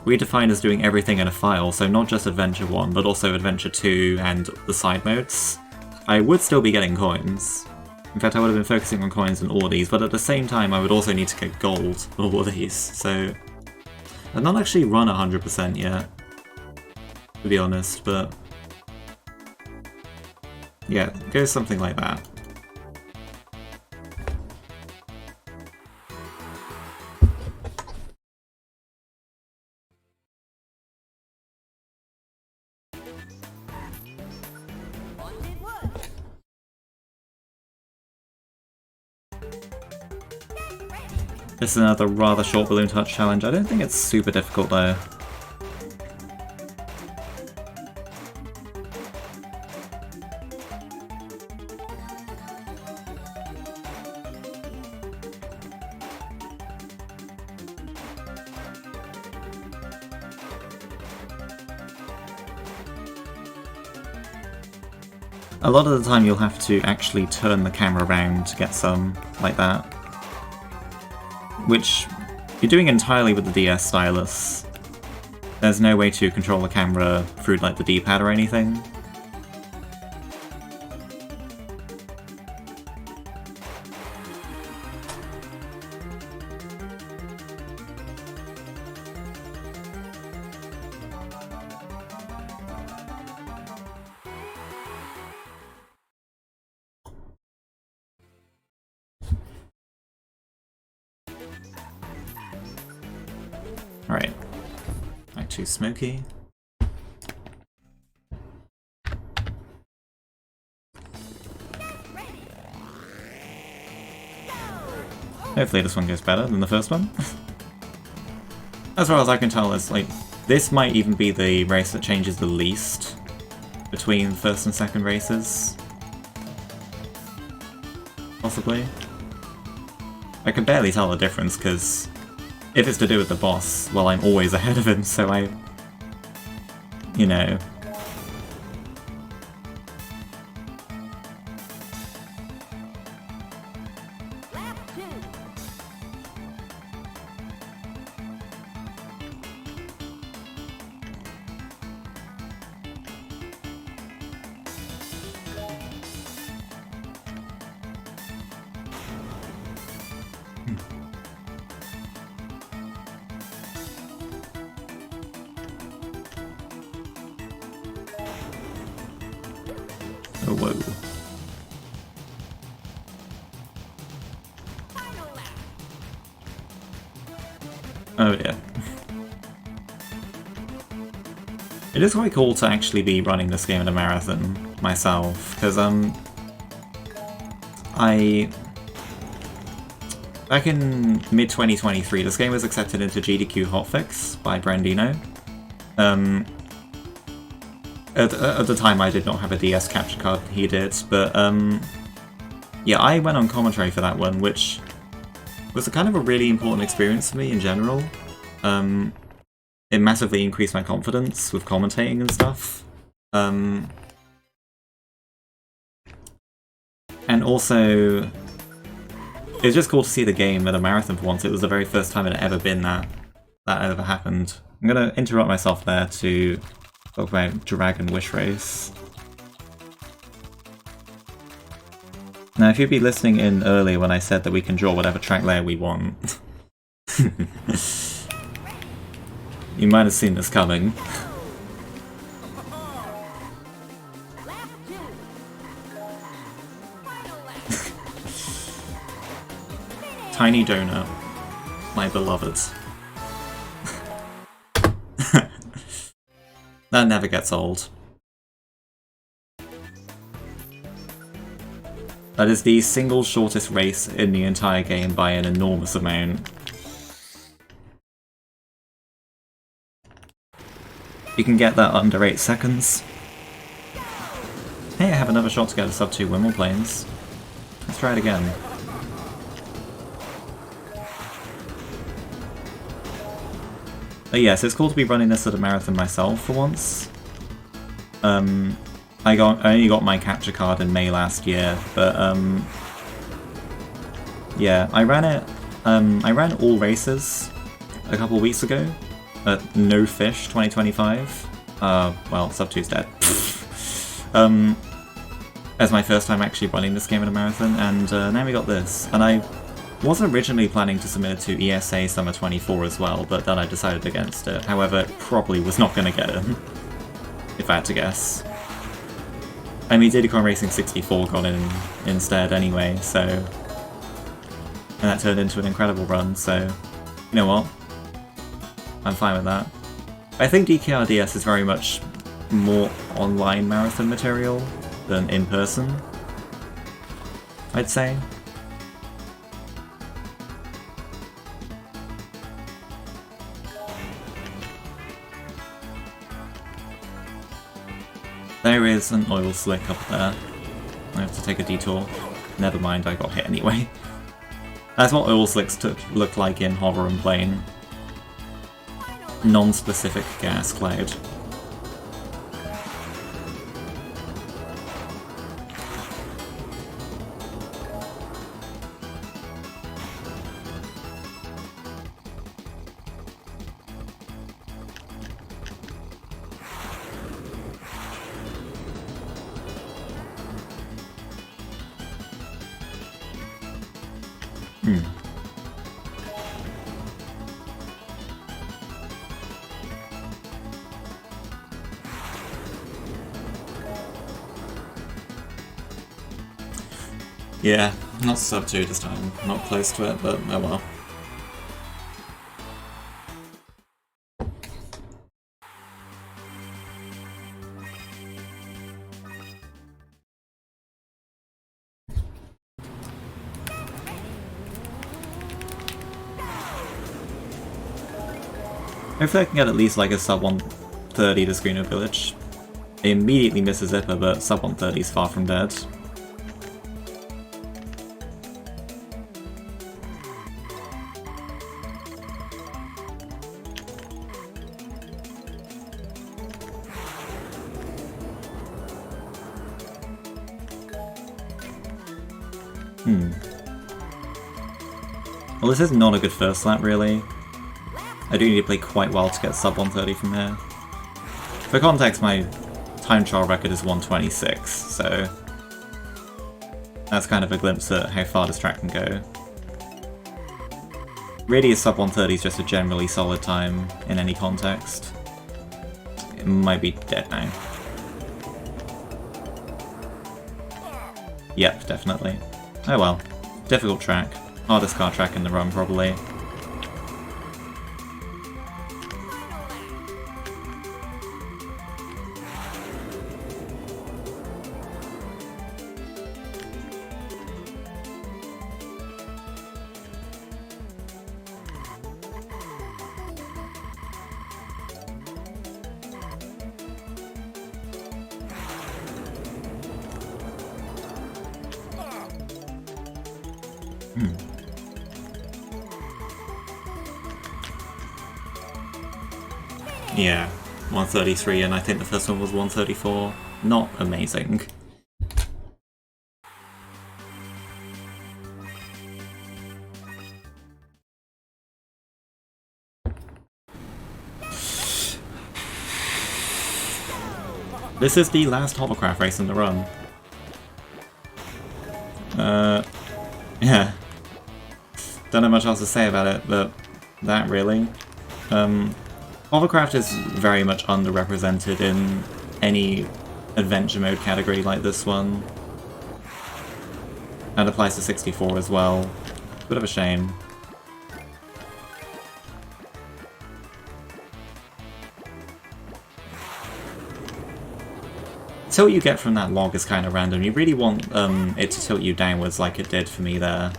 we define as doing everything in a file, so not just Adventure 1, but also Adventure 2 and the side modes, I would still be getting coins. In fact, I would have been focusing on coins in all of these, but at the same time I would also need to get gold for all of these, so... I've not actually run 100% yet, to be honest, but... yeah, go something like that. Bonded wood. Get ready. This is another rather short balloon touch challenge. I don't think it's super difficult though. A lot of the time you'll have to actually turn the camera around to get some like that. Which you're doing entirely with the DS stylus. There's no way to control the camera through like the D-pad or anything. Alright, back to Smokey. Hopefully this one goes better than the first one. As far as I can tell, it's like, this might even be the race that changes the least between first and second races. Possibly. I can barely tell the difference, because if it's to do with the boss, well, I'm always ahead of him, so I... you know... Lap 2. Oh, whoa. Final lap. Oh yeah. It is quite cool to actually be running this game in a marathon myself, because back in mid-2023, this game was accepted into GDQ Hotfix by Brandino. At the time I did not have a DS capture card, he did, but yeah, I went on commentary for that one, which was a kind of a really important experience for me in general. It massively increased my confidence with commentating and stuff. And also, it was just cool to see the game at a marathon for once. It was the very first time it had ever been that ever happened. I'm gonna interrupt myself there to talk about Dragon Wish Race. Now, if you'd be listening in earlier when I said that we can draw whatever track layer we want, you might have seen this coming. Lap 2. Final lap. Tiny Donut, my beloved. That never gets old. That is the single shortest race in the entire game by an enormous amount. You can get that under 8 seconds. Hey, I have another shot to get a sub 2 win more planes. Let's try it again. But yes, it's cool to be running this at a marathon myself for once. I only got my capture card in May last year, but yeah, I ran it. I ran all races a couple of weeks ago at No Fish 2025. Well, sub 2's dead. As my first time actually running this game in a marathon, and now we got this. And I was originally planning to submit it to ESA Summer 24 as well, but then I decided against it. However, it probably was not going to get in, if I had to guess. I mean, Diddy Racing 64 got in instead anyway, so... And that turned into an incredible run, so... You know what? I'm fine with that. I think DKRDS is very much more online marathon material than in person, I'd say. There is an oil slick up there. I have to take a detour. Never mind, I got hit anyway. That's what oil slicks look like in Hover and Plane. Non-specific gas cloud. Yeah, not sub 2 this time. Not close to it, but oh well. Hopefully I can get at least like a sub 130 to Screener Village. It immediately misses Zipper, but sub 130 is far from dead. Well, this is not a good first lap, really. I do need to play quite well to get sub 130 from here. For context, my time trial record is 126, so that's kind of a glimpse at how far this track can go. Really, a sub 130 is just a generally solid time in any context. It might be dead now. Yep, definitely. Oh well. Difficult track. Hardest car track in the run, probably. Yeah, 133, and I think the first one was 134. Not amazing. This is the last hovercraft race in the run. Yeah. Don't know much else to say about it, but that really. Hovercraft is very much underrepresented in any adventure mode category like this one. And applies to 64 as well. Bit of a shame. The tilt you get from that log is kind of random. You really want it to tilt you downwards like it did for me there.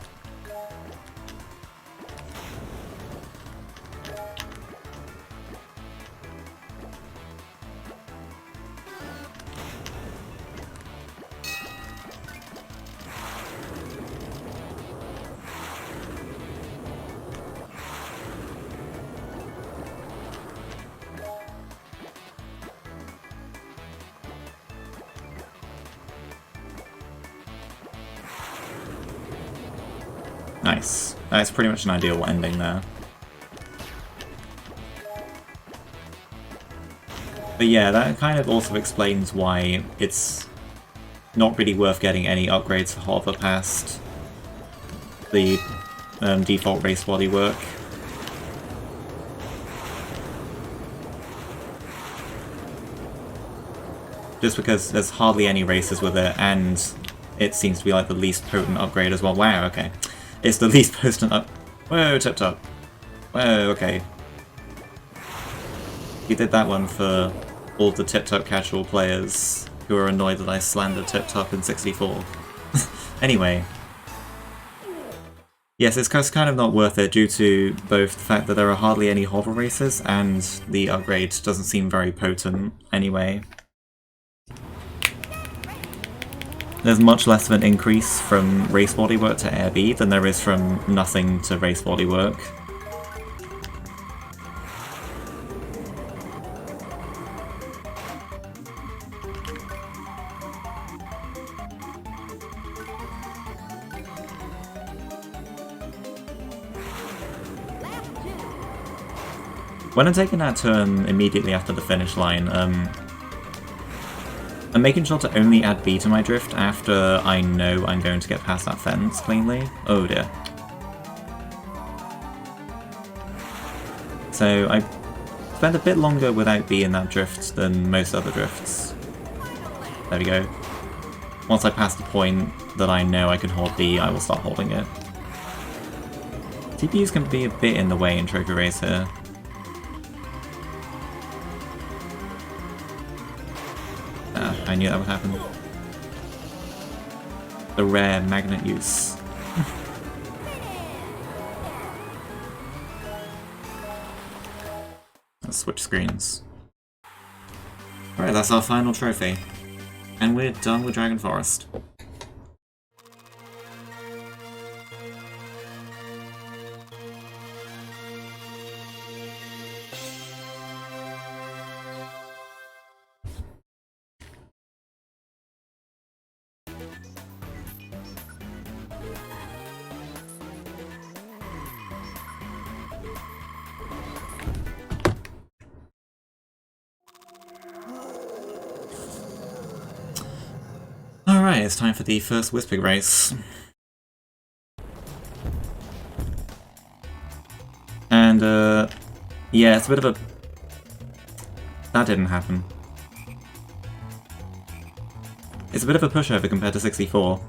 Nice. That's pretty much an ideal ending there. But yeah, that kind of also explains why it's not really worth getting any upgrades for Hover past the default race bodywork. Just because there's hardly any races with it, and it seems to be like the least potent upgrade as well. Wow, okay. It's the least potent up. Whoa, Tip Top. Whoa, okay. He did that one for all the Tip Top casual players who are annoyed that I slandered Tip Top in 64. Anyway. Yes, it's kind of not worth it due to both the fact that there are hardly any hover races and the upgrade doesn't seem very potent anyway. There's much less of an increase from race bodywork to air B than there is from nothing to race bodywork. When I'm taking that turn immediately after the finish line, I'm making sure to only add B to my drift after I know I'm going to get past that fence cleanly. Oh dear. So I spent a bit longer without B in that drift than most other drifts. There we go. Once I pass the point that I know I can hold B, I will start holding it. TPUs can be a bit in the way in trophy race here. I knew that would happen. The rare magnet use. Let's switch screens. Alright, that's our final trophy. And we're done with Dragon Forest. Alright, it's time for the first Whispig race. And, yeah, it's a bit of a... That didn't happen. It's a bit of a pushover compared to 64.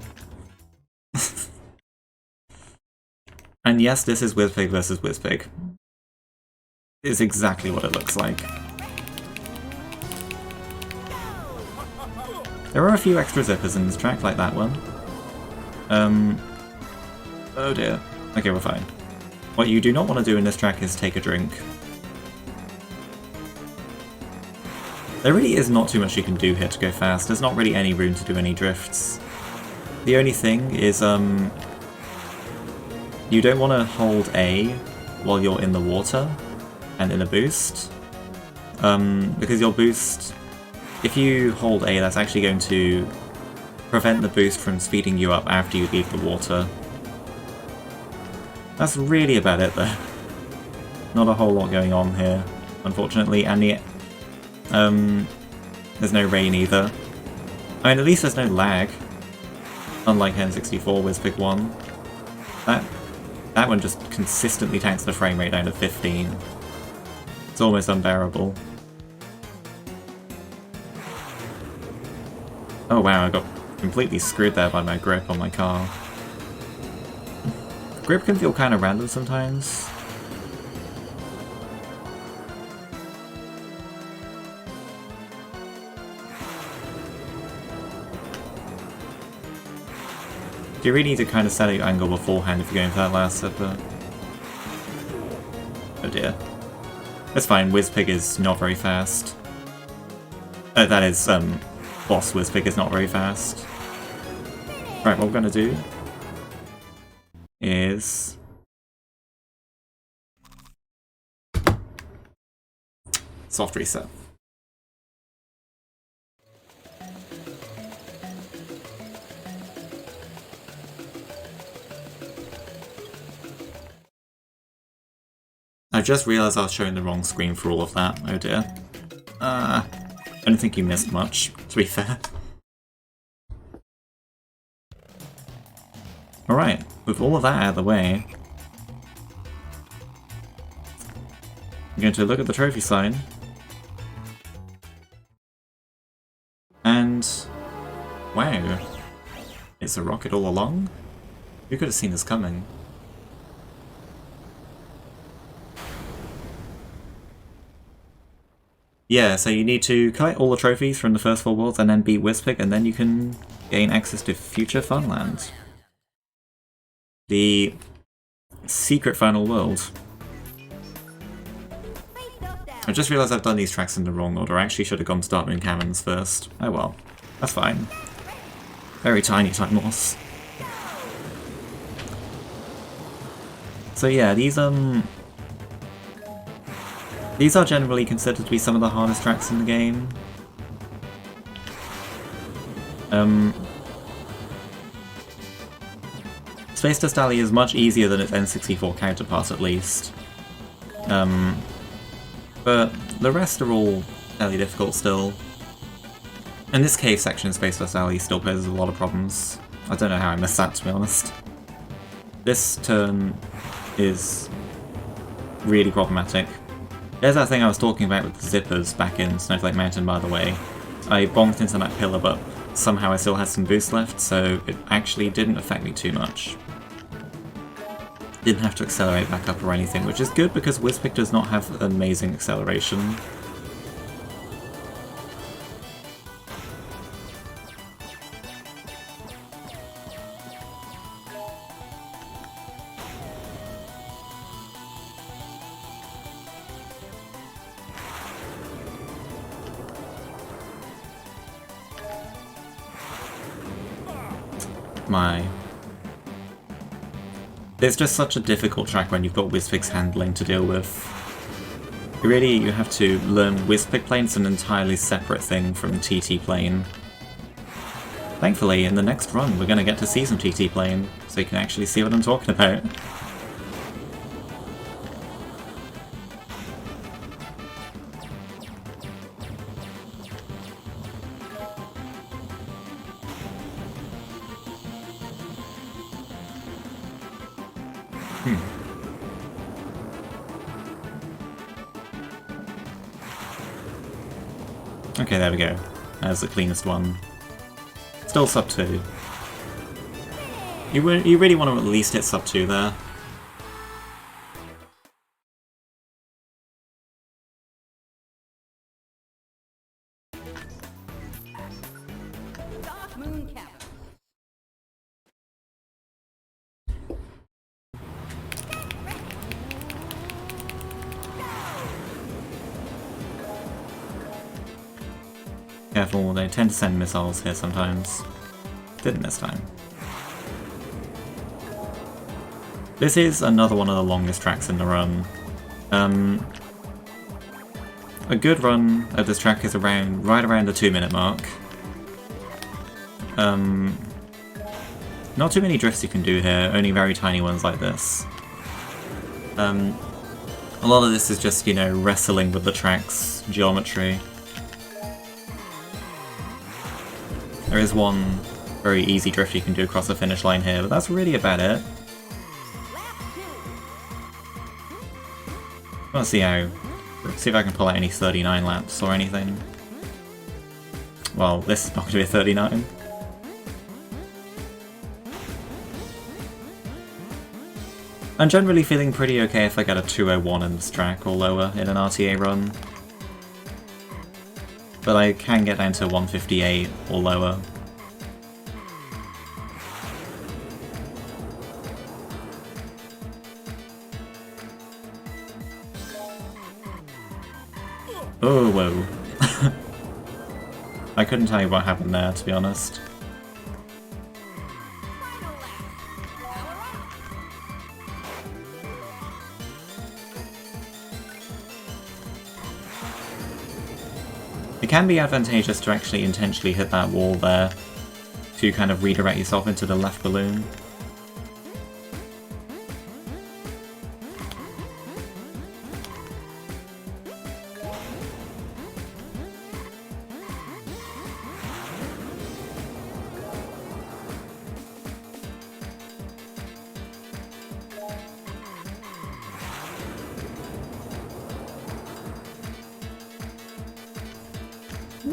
And yes, this is Whispig versus Whispig. It's exactly what it looks like. There are a few extra zippers in this track, like that one. Oh dear. Okay, we're fine. What you do not want to do in this track is take a drink. There really is not too much you can do here to go fast. There's not really any room to do any drifts. The only thing is, you don't want to hold A while you're in the water and in a boost, because your boost, if you hold A, that's actually going to prevent the boost from speeding you up after you leave the water. That's really about it though. Not a whole lot going on here, unfortunately, and yet there's no rain either. I mean, at least there's no lag, unlike N64 Wizpig 1. That one just consistently tanks the frame rate down to 15. It's almost unbearable. Oh wow, I got completely screwed there by my grip on my car. Grip can feel kind of random sometimes. You really need to kind of set your angle beforehand if you're going for that last zipper. Oh dear. It's fine, Wizpig is not very fast. That is, Boss Wizpig is not very fast. Right, what we're gonna do is... soft reset. I just realised I was showing the wrong screen for all of that. Oh dear. I don't think you missed much, to be fair. Alright, with all of that out of the way, I'm going to look at the trophy sign. And... wow. It's a rocket all along? Who could have seen this coming? Yeah, so you need to collect all the trophies from the first 4 worlds and then beat Wizpig, and then you can gain access to future Funland. The secret final world. I just realised I've done these tracks in the wrong order. I actually should have gone to Darkmoon Caverns first. Oh well, that's fine. Very tiny time loss. So yeah, these are generally considered to be some of the hardest tracks in the game. Space Dust Alley is much easier than its N64 counterpart, at least. But the rest are all fairly difficult still. In this cave section, Space Dust Alley still poses a lot of problems. I don't know how I missed that, to be honest. This turn is really problematic. There's that thing I was talking about with the zippers back in Snowflake Mountain, by the way. I bonked into that pillar, but somehow I still had some boost left, so it actually didn't affect me too much. Didn't have to accelerate back up or anything, which is good because Wizpig does not have amazing acceleration. It's just such a difficult track when you've got Wizpig's handling to deal with. You have to learn Wizpig plane. It's an entirely separate thing from TT plane. Thankfully, in the next run, we're going to get to see some TT plane, so you can actually see what I'm talking about. Okay, there we go. That's the cleanest one. Still sub 2. You really want to at least hit sub 2 there. Darkmoon Caverns. Careful, they tend to send missiles here sometimes. Didn't this time. This is another one of the longest tracks in the run. A good run of this track is right around the 2-minute mark. Not too many drifts you can do here, only very tiny ones like this. A lot of this is just, you know, wrestling with the track's geometry. There is one very easy drift you can do across the finish line here, but that's really about it. Let's see if I can pull out any 39 laps or anything. Well, this is not going to be a 39. I'm generally feeling pretty okay if I get a 2:01 in this track or lower in an RTA run. But I can get down to 1:58 or lower. Oh, whoa. I couldn't tell you what happened there, to be honest. It can be advantageous to actually intentionally hit that wall there to kind of redirect yourself into the left balloon.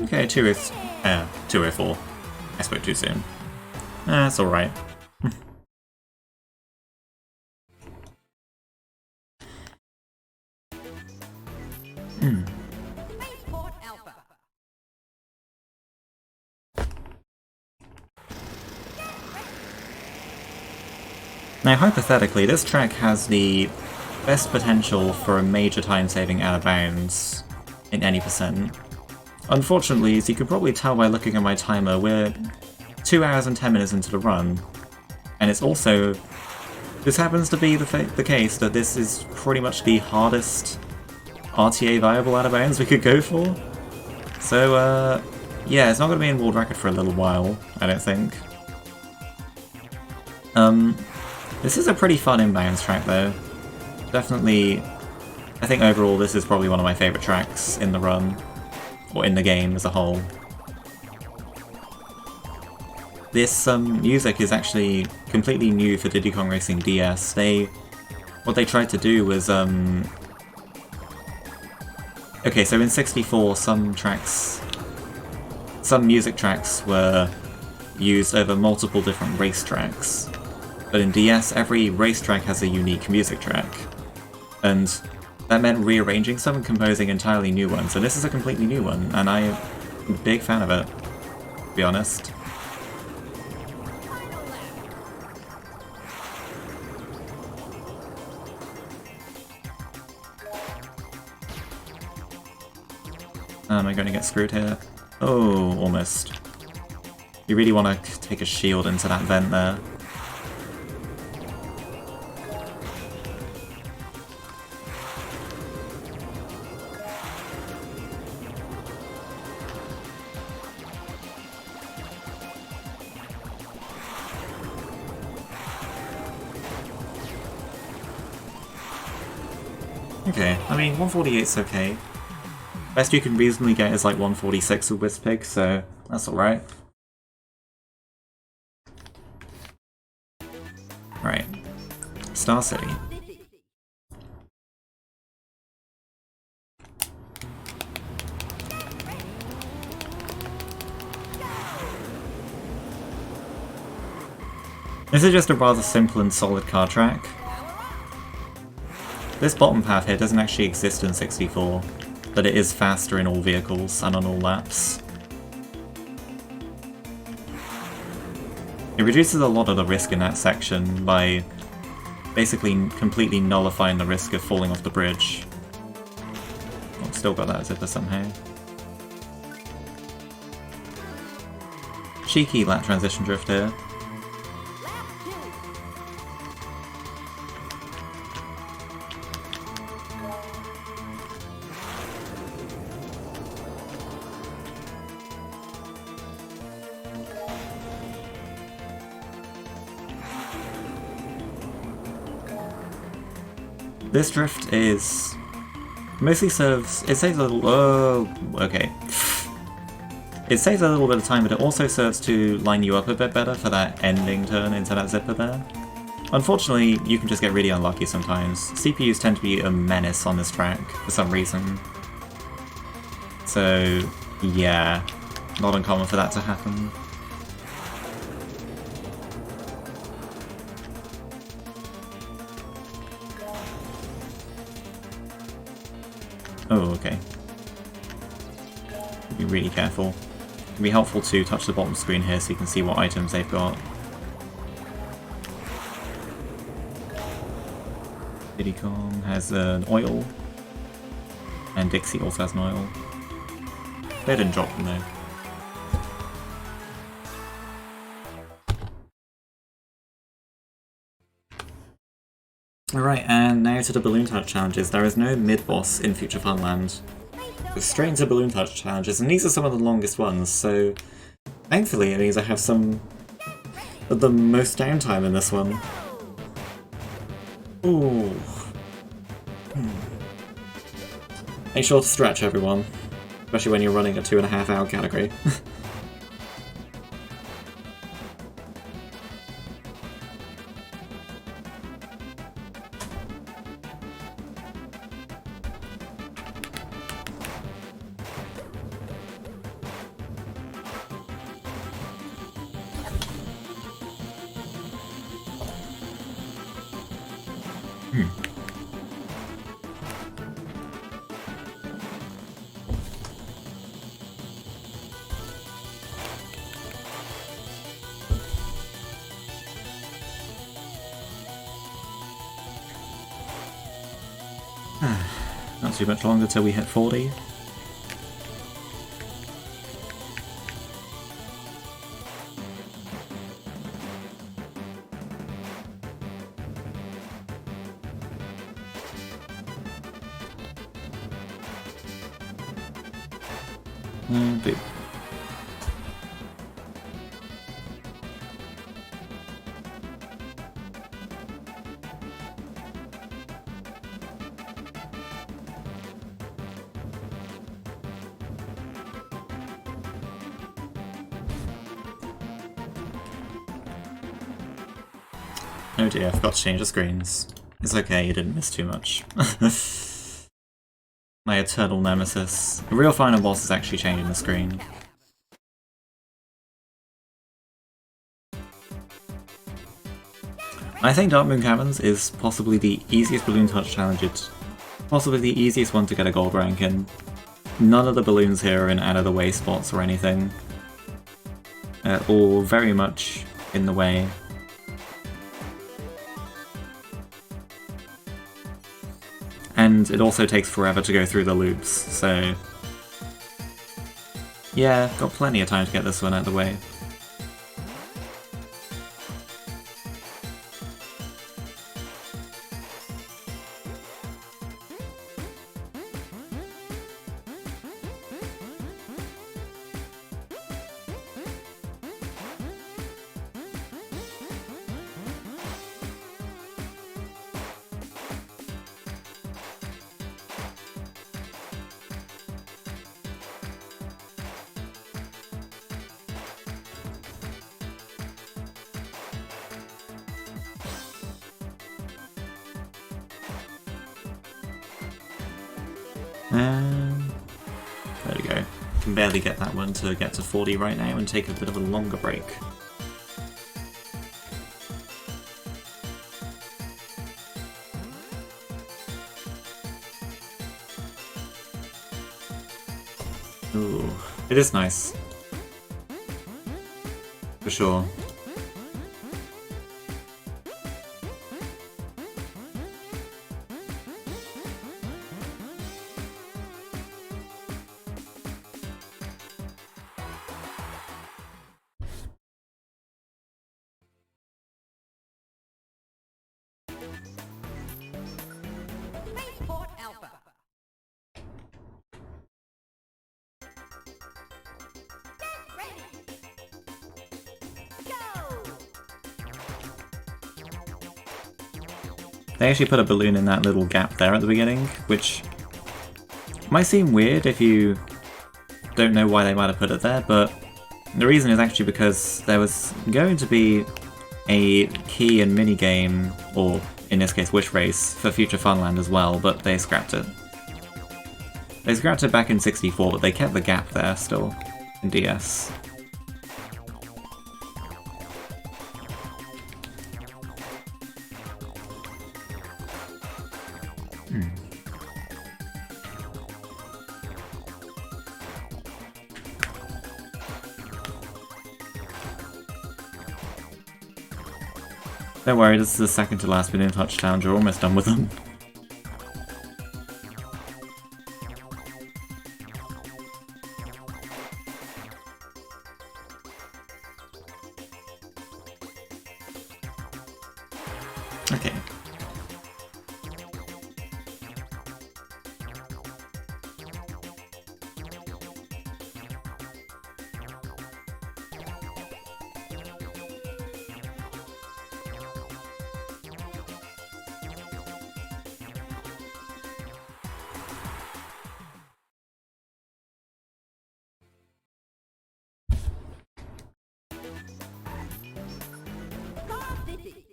Okay, 204. I spoke too soon. That's alright. Spaceport Alpha. Now, hypothetically, this track has the best potential for a major time saving out of bounds in any percent. Unfortunately, as you can probably tell by looking at my timer, we're 2 hours and 10 minutes into the run. And it's also... This happens to be the case that this is pretty much the hardest RTA viable out of bounds we could go for. So, yeah, it's not going to be in world record for a little while, I don't think. This is a pretty fun inbounds track though. Definitely, I think overall this is probably one of my favourite tracks in the run. Or in the game as a whole. This music is actually completely new for Diddy Kong Racing DS. What they tried to do was okay, so in 64 some music tracks were used over multiple different racetracks. But in DS every racetrack has a unique music track. And that meant rearranging some and composing entirely new ones, and this is a completely new one, and I'm a big fan of it, to be honest. Am I going to get screwed here? Oh, almost. You really want to take a shield into that vent there. Okay, I mean, 148's okay. Best you can reasonably get is like 146 with Whispig, so that's alright. Right. Star City. This is just a rather simple and solid car track. This bottom path here doesn't actually exist in 64, but it is faster in all vehicles and on all laps. It reduces a lot of the risk in that section by basically completely nullifying the risk of falling off the bridge. Oh, still got that zipper somehow. Cheeky lap transition drift here. This drift is mostly serves. It saves a little. Oh, okay. It saves a little bit of time, but it also serves to line you up a bit better for that ending turn into that zipper there. Unfortunately, you can just get really unlucky sometimes. CPUs tend to be a menace on this track for some reason. So, yeah, not uncommon for that to happen. Oh, okay. Be really careful. It'd be helpful to touch the bottom screen here so you can see what items they've got. Diddy Kong has an oil, and Dixie also has an oil. They didn't drop them though. Alright, and now to the Balloon Touch challenges. There is no mid-boss in Future Funland. So straight into Balloon Touch challenges, and these are some of the longest ones, so thankfully it means I have some of the most downtime in this one. Ooh. Make sure to stretch, everyone. Especially when you're running a 2.5 hour category. Not too much longer till we hit 40. Boop. Oh dear, I forgot to change the screens. It's okay, you didn't miss too much. My eternal nemesis. The real final boss is actually changing the screen. I think Dark Moon Caverns is possibly the easiest Balloon Touch challenge. It's possibly the easiest one to get a gold rank in. None of the balloons here are in out of the way spots or anything. All very much in the way. And it also takes forever to go through the loops, so yeah, got plenty of time to get this one out of the way. There we go. Can barely get that one to get to 40 right now and take a bit of a longer break. Ooh, it is nice. For sure. Spaceport Alpha. Get ready. Go. They actually put a balloon in that little gap there at the beginning, which might seem weird if you don't know why they might have put it there, but the reason is actually because there was going to be a key and minigame, or in this case Wish Race, for Future Funland as well, but they scrapped it. They scrapped it back in 64, but they kept the gap there still in DS. Don't worry, this is the second to last balloon touchdowns, you're almost done with them. Okay. Diddy.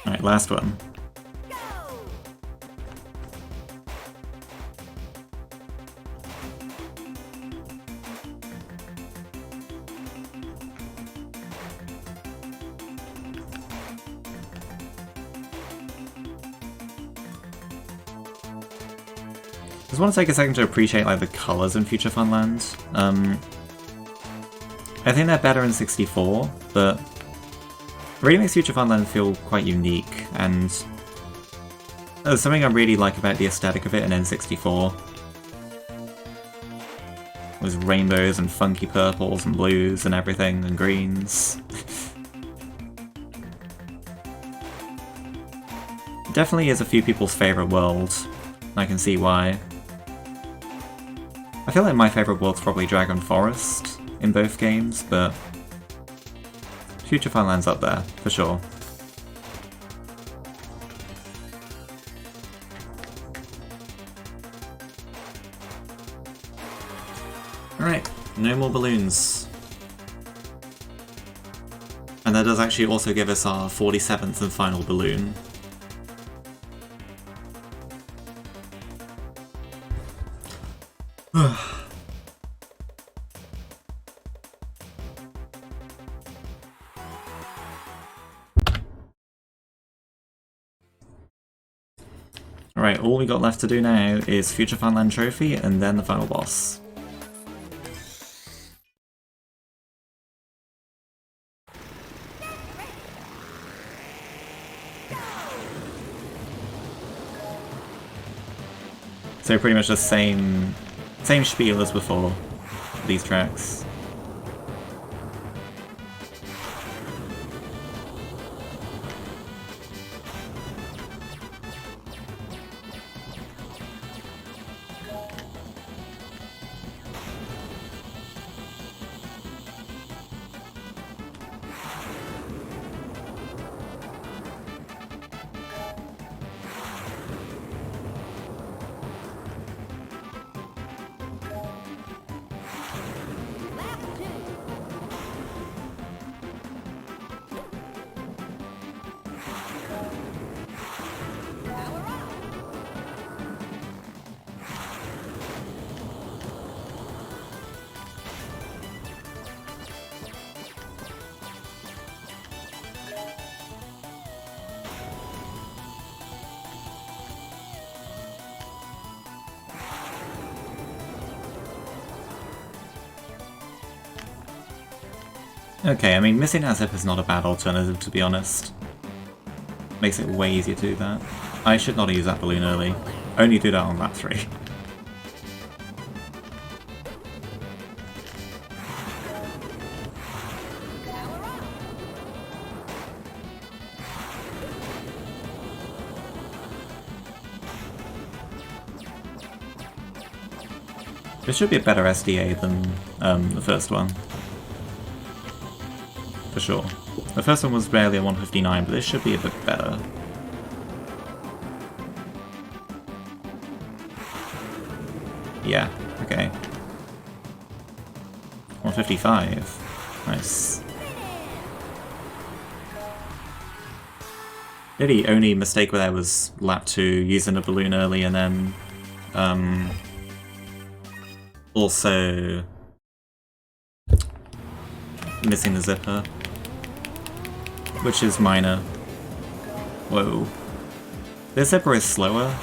Alright, last one. Go. Just want to take a second to appreciate like the colours in Future Funland. I think they're better in 64, but it really makes Future Funland feel quite unique, and there's something I really like about the aesthetic of it in N64. There's rainbows and funky purples and blues and everything, and greens. Definitely is a few people's favourite world. I can see why. I feel like my favourite world's probably Dragon Forest in both games, but Future Funland's up there, for sure. Alright, no more balloons. And that does actually also give us our 47th and final balloon. Alright, all we got left to do now is Future Funland Trophy and then the final boss. So pretty much the same spiel as before, these tracks. Okay, I mean, missing that zip is not a bad alternative, to be honest. Makes it way easier to do that. I should not use that balloon early. Only do that on lap 3. This should be a better SDA than the first one. For sure. The first one was barely a 159, but this should be a bit better. Yeah, okay. 155. Nice. Diddy only mistake there was lap 2, using a balloon early, and then also missing the zipper, which is minor. Whoa. This zipper is slower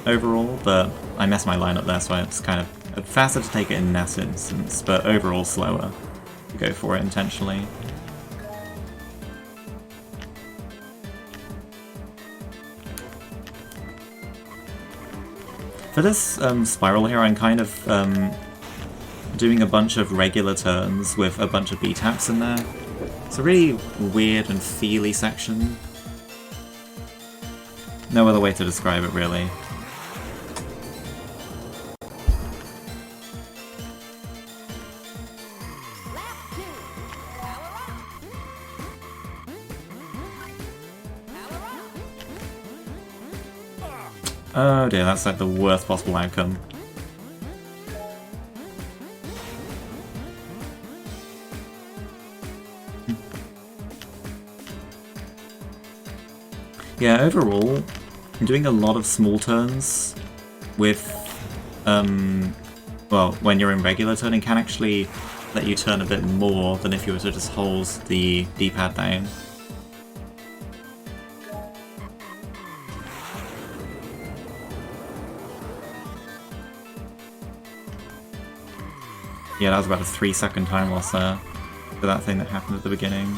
overall, but I messed my lineup there, so it's kind of faster to take it in that instance, but overall slower to go for it intentionally. For this spiral here, I'm kind of doing a bunch of regular turns with a bunch of B-taps in there. It's a really weird and feely section. No other way to describe it, really. Oh dear, that's like the worst possible outcome. Yeah, overall, I'm doing a lot of small turns with, well, when you're in regular turning can actually let you turn a bit more than if you were to just hold the D-pad down. Yeah, that was about a 3-second time loss there for that thing that happened at the beginning.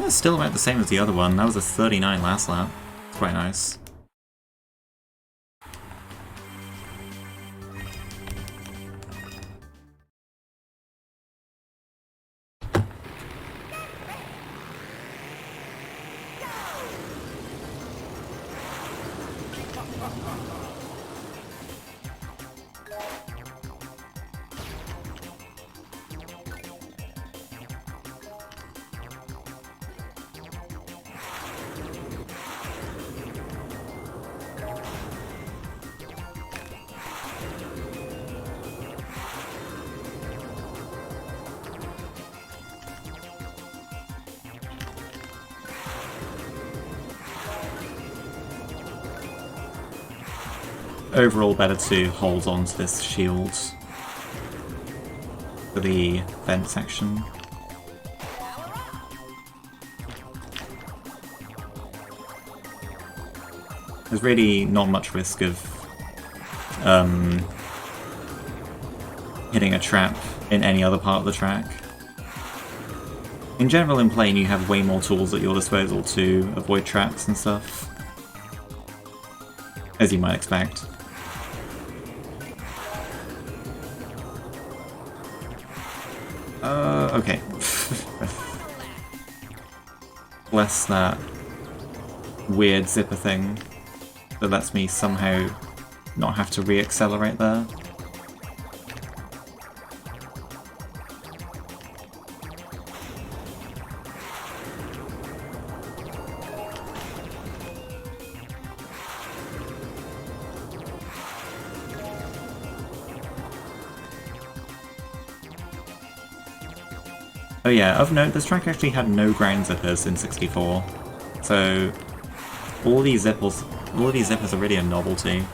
It's still about the same as the other one. That was a 39 last lap. It's quite nice. Overall, better to hold on to this shield for the vent section. There's really not much risk of hitting a trap in any other part of the track. In general, in plane, you have way more tools at your disposal to avoid traps and stuff, as you might expect. Okay. Bless that weird zipper thing that lets me somehow not have to re-accelerate there. Oh yeah, of note, this track actually had no ground zippers in 64, so all these zippers are really a novelty.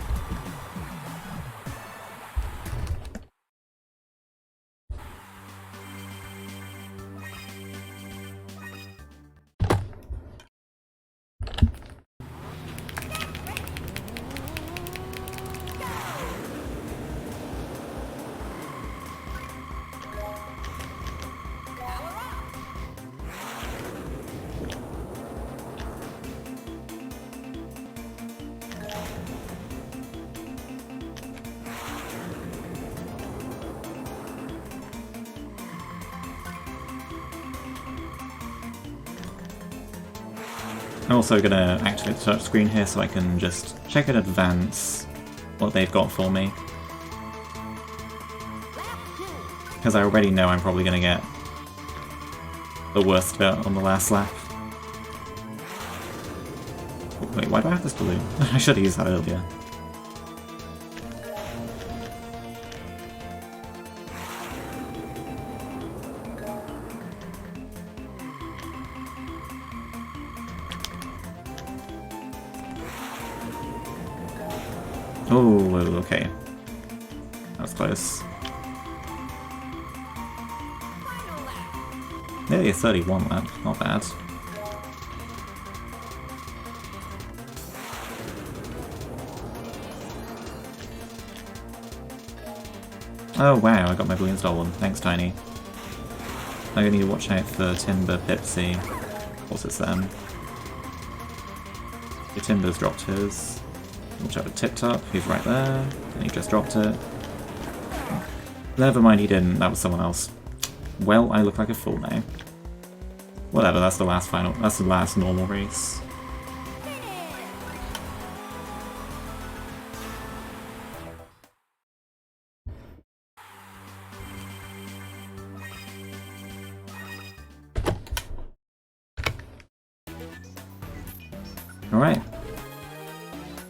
I'm also gonna activate the touchscreen here so I can just check in advance what they've got for me. Because I already know I'm probably gonna get the worst bit on the last lap. Wait, why do I have this balloon? I should have used that earlier. Oh, okay. That was close. Nearly a 31 lap, not bad. Oh wow, I got my balloon stolen. Thanks, Tiny. I'm gonna need to watch out for Timber, Pipsy. Of course it's them. The Timber's dropped his. Watch out for Tip Top, he's right there. And he just dropped it. Never mind, he didn't. That was someone else. Well, I look like a fool now. Whatever, that's the last final. That's the last normal race. Alright.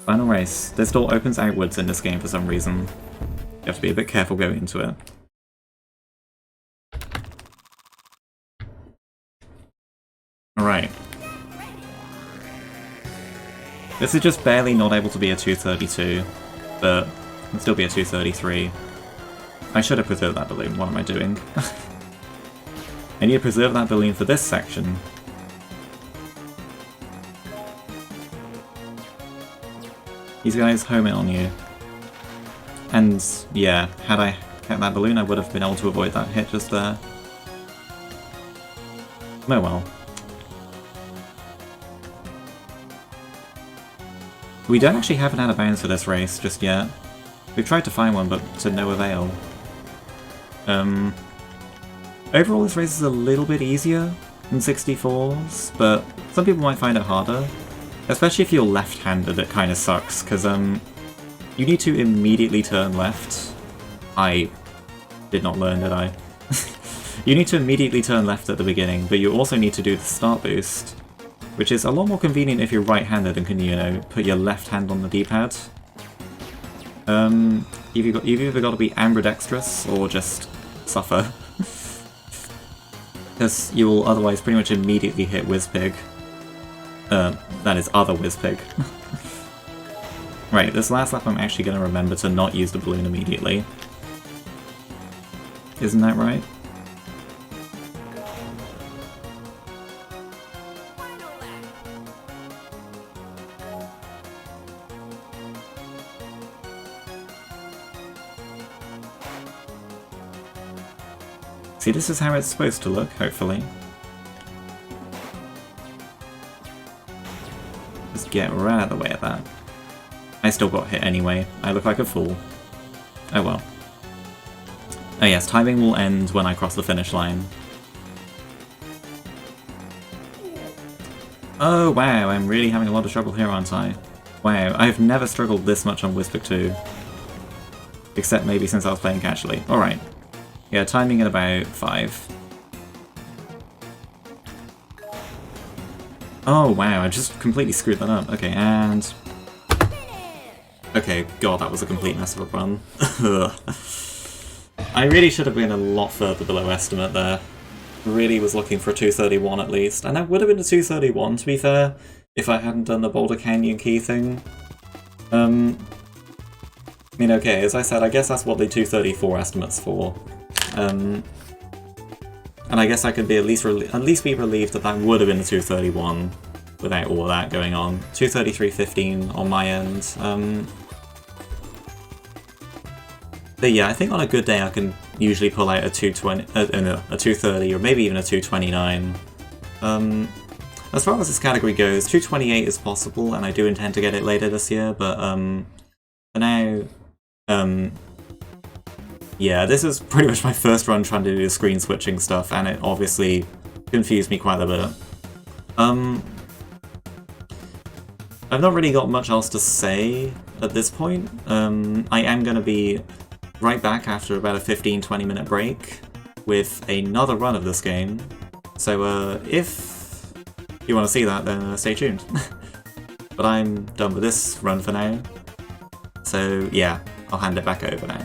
Final race. This door opens outwards in this game for some reason. You have to be a bit careful going into it. Alright. This is just barely not able to be a 232, but it can still be a 233. I should have preserved that balloon, what am I doing? I need to preserve that balloon for this section. These guys home it on you. And yeah, had I kept that balloon I would have been able to avoid that hit just there. Oh well. We don't actually have an out of bounds for this race just yet. We've tried to find one, but to no avail. Overall this race is a little bit easier than 64's, but some people might find it harder. Especially if you're left-handed, it kind of sucks, because you need to immediately turn left. I did not learn, did I? You need to immediately turn left at the beginning, but you also need to do the start boost, which is a lot more convenient if you're right-handed and can, you know, put your left hand on the D-pad. You've either got to be ambidextrous or just suffer. Because you will otherwise pretty much immediately hit Whizpig. That is other Whizpig. Right, this last lap I'm actually going to remember to not use the balloon immediately. Isn't that right? See, this is how it's supposed to look, hopefully. Just get right out of the way of that. I still got hit anyway. I look like a fool. Oh well. Oh yes, timing will end when I cross the finish line. Oh wow, I'm really having a lot of trouble here, aren't I? Wow, I've never struggled this much on Whizpig 2. Except maybe since I was playing casually. Alright. Yeah, timing at about 5. Oh wow, I just completely screwed that up. Okay, and... Okay, god, that was a complete mess of a run. I really should have been a lot further below estimate there. Really was looking for a 231 at least, and that would have been a 231 to be fair, if I hadn't done the Boulder Canyon key thing. I mean, okay, as I said, I guess that's what the 234 estimate's for. And I guess I could be at least be relieved that that would have been a 231 without all of that going on. 233.15 on my end. But yeah, I think on a good day I can usually pull out a 220, a 230, or maybe even a 229. As far as this category goes, 228 is possible, and I do intend to get it later this year, but for now, yeah, this is pretty much my first run trying to do the screen switching stuff, and it obviously confused me quite a bit. I've not really got much else to say at this point. I am going to be right back after about a 15-20 minute break with another run of this game. So if you want to see that, then stay tuned. But I'm done with this run for now. So yeah, I'll hand it back over now.